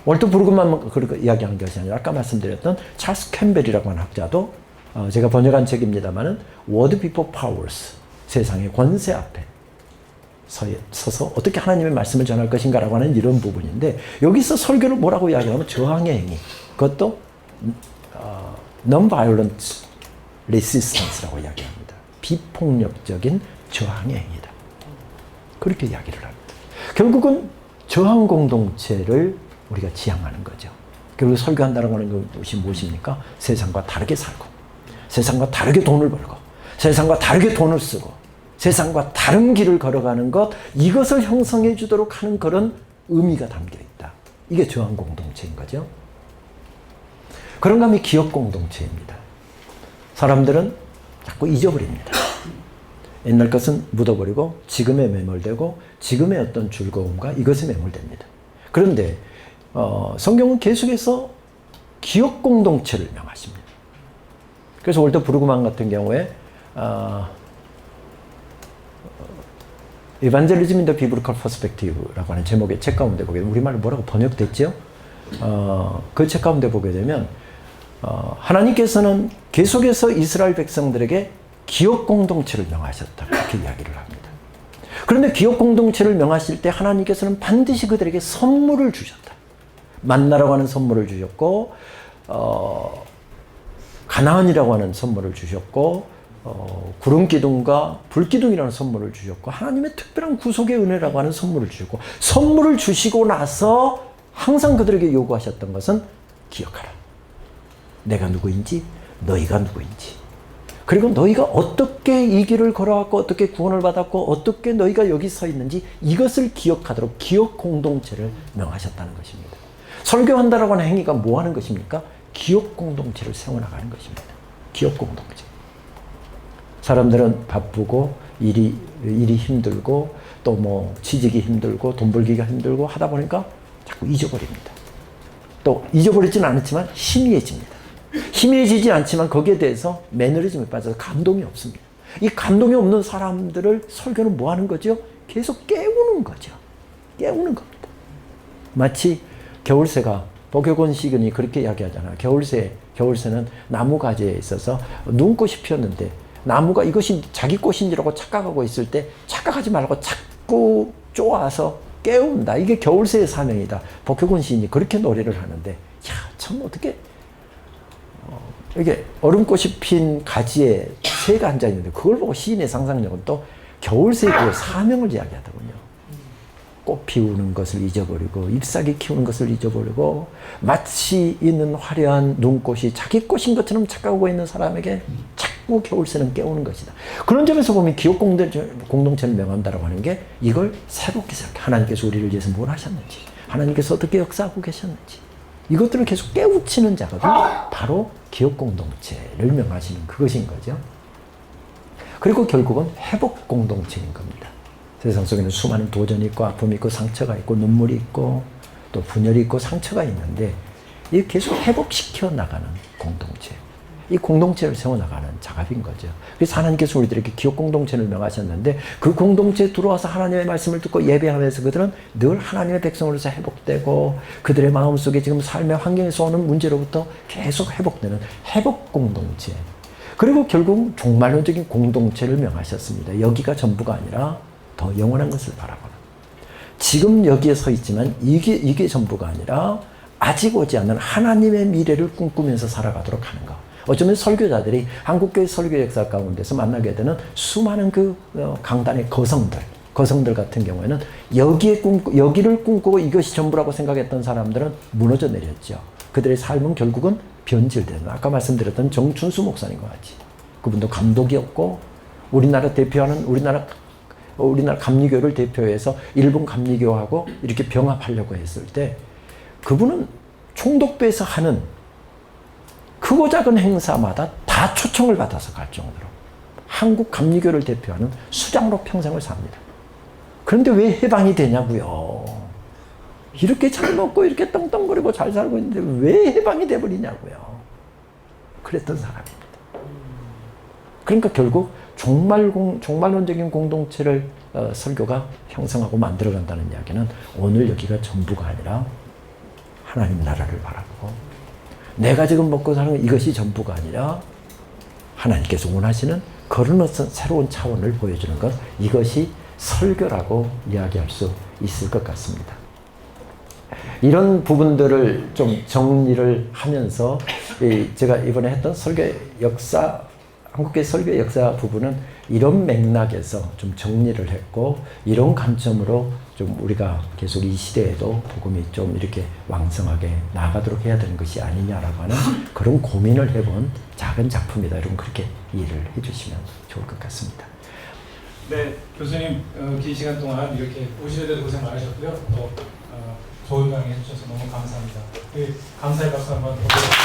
월트 브루그만 그렇게 이야기하는 것이 아니라 아까 말씀드렸던 찰스 캠벨이라고 하는 학자도 제가 번역한 책입니다만은 Word Before Powers, 세상의 권세 앞에 서서 어떻게 하나님의 말씀을 전할 것인가라고 하는 이런 부분인데 여기서 설교를 뭐라고 이야기하면 저항의 행위, 그것도 Non-violent resistance라고 이야기합니다. 비폭력적인 저항의 행위다. 그렇게 이야기를 합니다. 결국은 저항 공동체를 우리가 지향하는 거죠. 결국 설교한다는 것이 무엇입니까? 세상과 다르게 살고, 세상과 다르게 돈을 벌고, 세상과 다르게 돈을 쓰고, 세상과 다른 길을 걸어가는 것, 이것을 형성해 주도록 하는 그런 의미가 담겨 있다. 이게 저항 공동체인 거죠. 그런가 하면 기업 공동체입니다. 사람들은 자꾸 잊어버립니다. 옛날 것은 묻어버리고 지금에 매몰되고 지금의 어떤 즐거움과 이것에 매몰됩니다. 그런데 성경은 계속해서 기업 공동체를 명하십니다. 그래서 월터 브루그만 같은 경우에 Evangelism in the Biblical Perspective라고 하는 제목의 책 가운데 보게 되면 우리말로 뭐라고 번역됐죠? 그 책 가운데 보게 되면 하나님께서는 계속해서 이스라엘 백성들에게 기업 공동체를 명하셨다. 그렇게 이야기를 합니다. 그런데 기업 공동체를 명하실 때 하나님께서는 반드시 그들에게 선물을 주셨다. 만나라고 하는 선물을 주셨고 가나안이라고 하는 선물을 주셨고 구름 기둥과 불 기둥이라는 선물을 주셨고 하나님의 특별한 구속의 은혜라고 하는 선물을 주셨고 선물을 주시고 나서 항상 그들에게 요구하셨던 것은 기억하라. 내가 누구인지 너희가 누구인지 그리고 너희가 어떻게 이 길을 걸어왔고 어떻게 구원을 받았고 어떻게 너희가 여기 서 있는지 이것을 기억하도록 기억 공동체를 명하셨다는 것입니다. 설교한다라고 하는 행위가 뭐 하는 것입니까? 기업 공동체를 세워나가는 것입니다. 기업 공동체. 사람들은 바쁘고 일이 힘들고 또 뭐 취직이 힘들고 돈 벌기가 힘들고 하다 보니까 자꾸 잊어버립니다. 또 잊어버리지는 않았지만 희미해집니다. 희미해지지 않지만 거기에 대해서 매너리즘에 빠져서 감동이 없습니다. 이 감동이 없는 사람들을 설교는 뭐 하는 거죠? 계속 깨우는 거죠. 깨우는 겁니다. 마치 겨울새가 복효곤 시근이 그렇게 이야기하잖아요. 겨울새는 나무 가지에 있어서 눈꽃이 피었는데 나무가 이것이 자기 꽃인지라고 착각하고 있을 때 착각하지 말고 자꾸 쪼아서 깨운다. 이게 겨울새의 사명이다. 복효곤 시인이 그렇게 노래를 하는데 야, 참 어떻게 이게 얼음꽃이 핀 가지에 새가 앉아 있는데 그걸 보고 시인의 상상력은 또 겨울새의 그 사명을 이야기하더군요. 꽃 피우는 것을 잊어버리고 잎사귀 키우는 것을 잊어버리고 마치 있는 화려한 눈꽃이 자기 꽃인 것처럼 착각하고 있는 사람에게 자꾸 겨울새는 깨우는 것이다. 그런 점에서 보면 기업 공동체를 명한다라고 하는 게 이걸 새롭게 생각해. 하나님께서 우리를 위해서 뭘 하셨는지, 하나님께서 어떻게 역사하고 계셨는지 이것들을 계속 깨우치는 작업이 바로 기업 공동체를 명하시는 그것인 거죠. 그리고 결국은 회복 공동체인 겁니다. 세상 속에는 수많은 도전이 있고 아픔이 있고 상처가 있고 눈물이 있고 또 분열이 있고 상처가 있는데 이 계속 회복시켜 나가는 공동체, 이 공동체를 세워나가는 작업인 거죠. 그래서 하나님께서 우리들에게 기업 공동체를 명하셨는데 그 공동체에 들어와서 하나님의 말씀을 듣고 예배하면서 그들은 늘 하나님의 백성으로서 회복되고 그들의 마음속에 지금 삶의 환경에서 오는 문제로부터 계속 회복되는 회복 공동체, 그리고 결국 종말론적인 공동체를 명하셨습니다. 여기가 전부가 아니라 더 영원한 것을 바라보는, 지금 여기에 서 있지만 이게 전부가 아니라 아직 오지 않는 하나님의 미래를 꿈꾸면서 살아가도록 하는 것. 어쩌면 설교자들이 한국교회 설교 역사 가운데서 만나게 되는 수많은 그 강단의 거성들 같은 경우에는 여기를 꿈꾸고 이것이 전부라고 생각했던 사람들은 무너져 내렸죠. 그들의 삶은 결국은 변질되는, 아까 말씀드렸던 정춘수 목사님과 같이 그분도 감독이었고 우리나라 대표하는 우리나라 감리교를 대표해서 일본 감리교하고 이렇게 병합하려고 했을 때 그분은 총독부에서 하는 크고 작은 행사마다 다 초청을 받아서 갈 정도로 한국 감리교를 대표하는 수장으로 평생을 삽니다. 그런데 왜 해방이 되냐고요. 이렇게 잘 먹고 이렇게 떵떵거리고 잘 살고 있는데 왜 해방이 돼버리냐고요. 그랬던 사람입니다. 그러니까 결국 종말론적인 공동체를 설교가 형성하고 만들어간다는 이야기는 오늘 여기가 전부가 아니라 하나님 나라를 바라보고 내가 지금 먹고 사는 이것이 전부가 아니라 하나님께서 원하시는 그런 어떤 새로운 차원을 보여주는 것, 이것이 설교라고 이야기할 수 있을 것 같습니다. 이런 부분들을 좀 정리를 하면서 제가 이번에 했던 설교 역사, 한국의 설교 역사 부분은 이런 맥락에서 좀 정리를 했고, 이런 관점으로 좀 우리가 계속 이 시대에도 복음이 좀 이렇게 왕성하게 나아가도록 해야 되는 것이 아니냐라고 하는 그런 고민을 해본 작은 작품이다. 여러분 그렇게 이해를 해주시면 좋을 것 같습니다. 네, 교수님 긴 시간 동안 이렇게 오시는데도 고생 많으셨고요. 또 좋은 강의 해주셔서 너무 감사합니다. 감사의 박수 한번 드리겠습니다.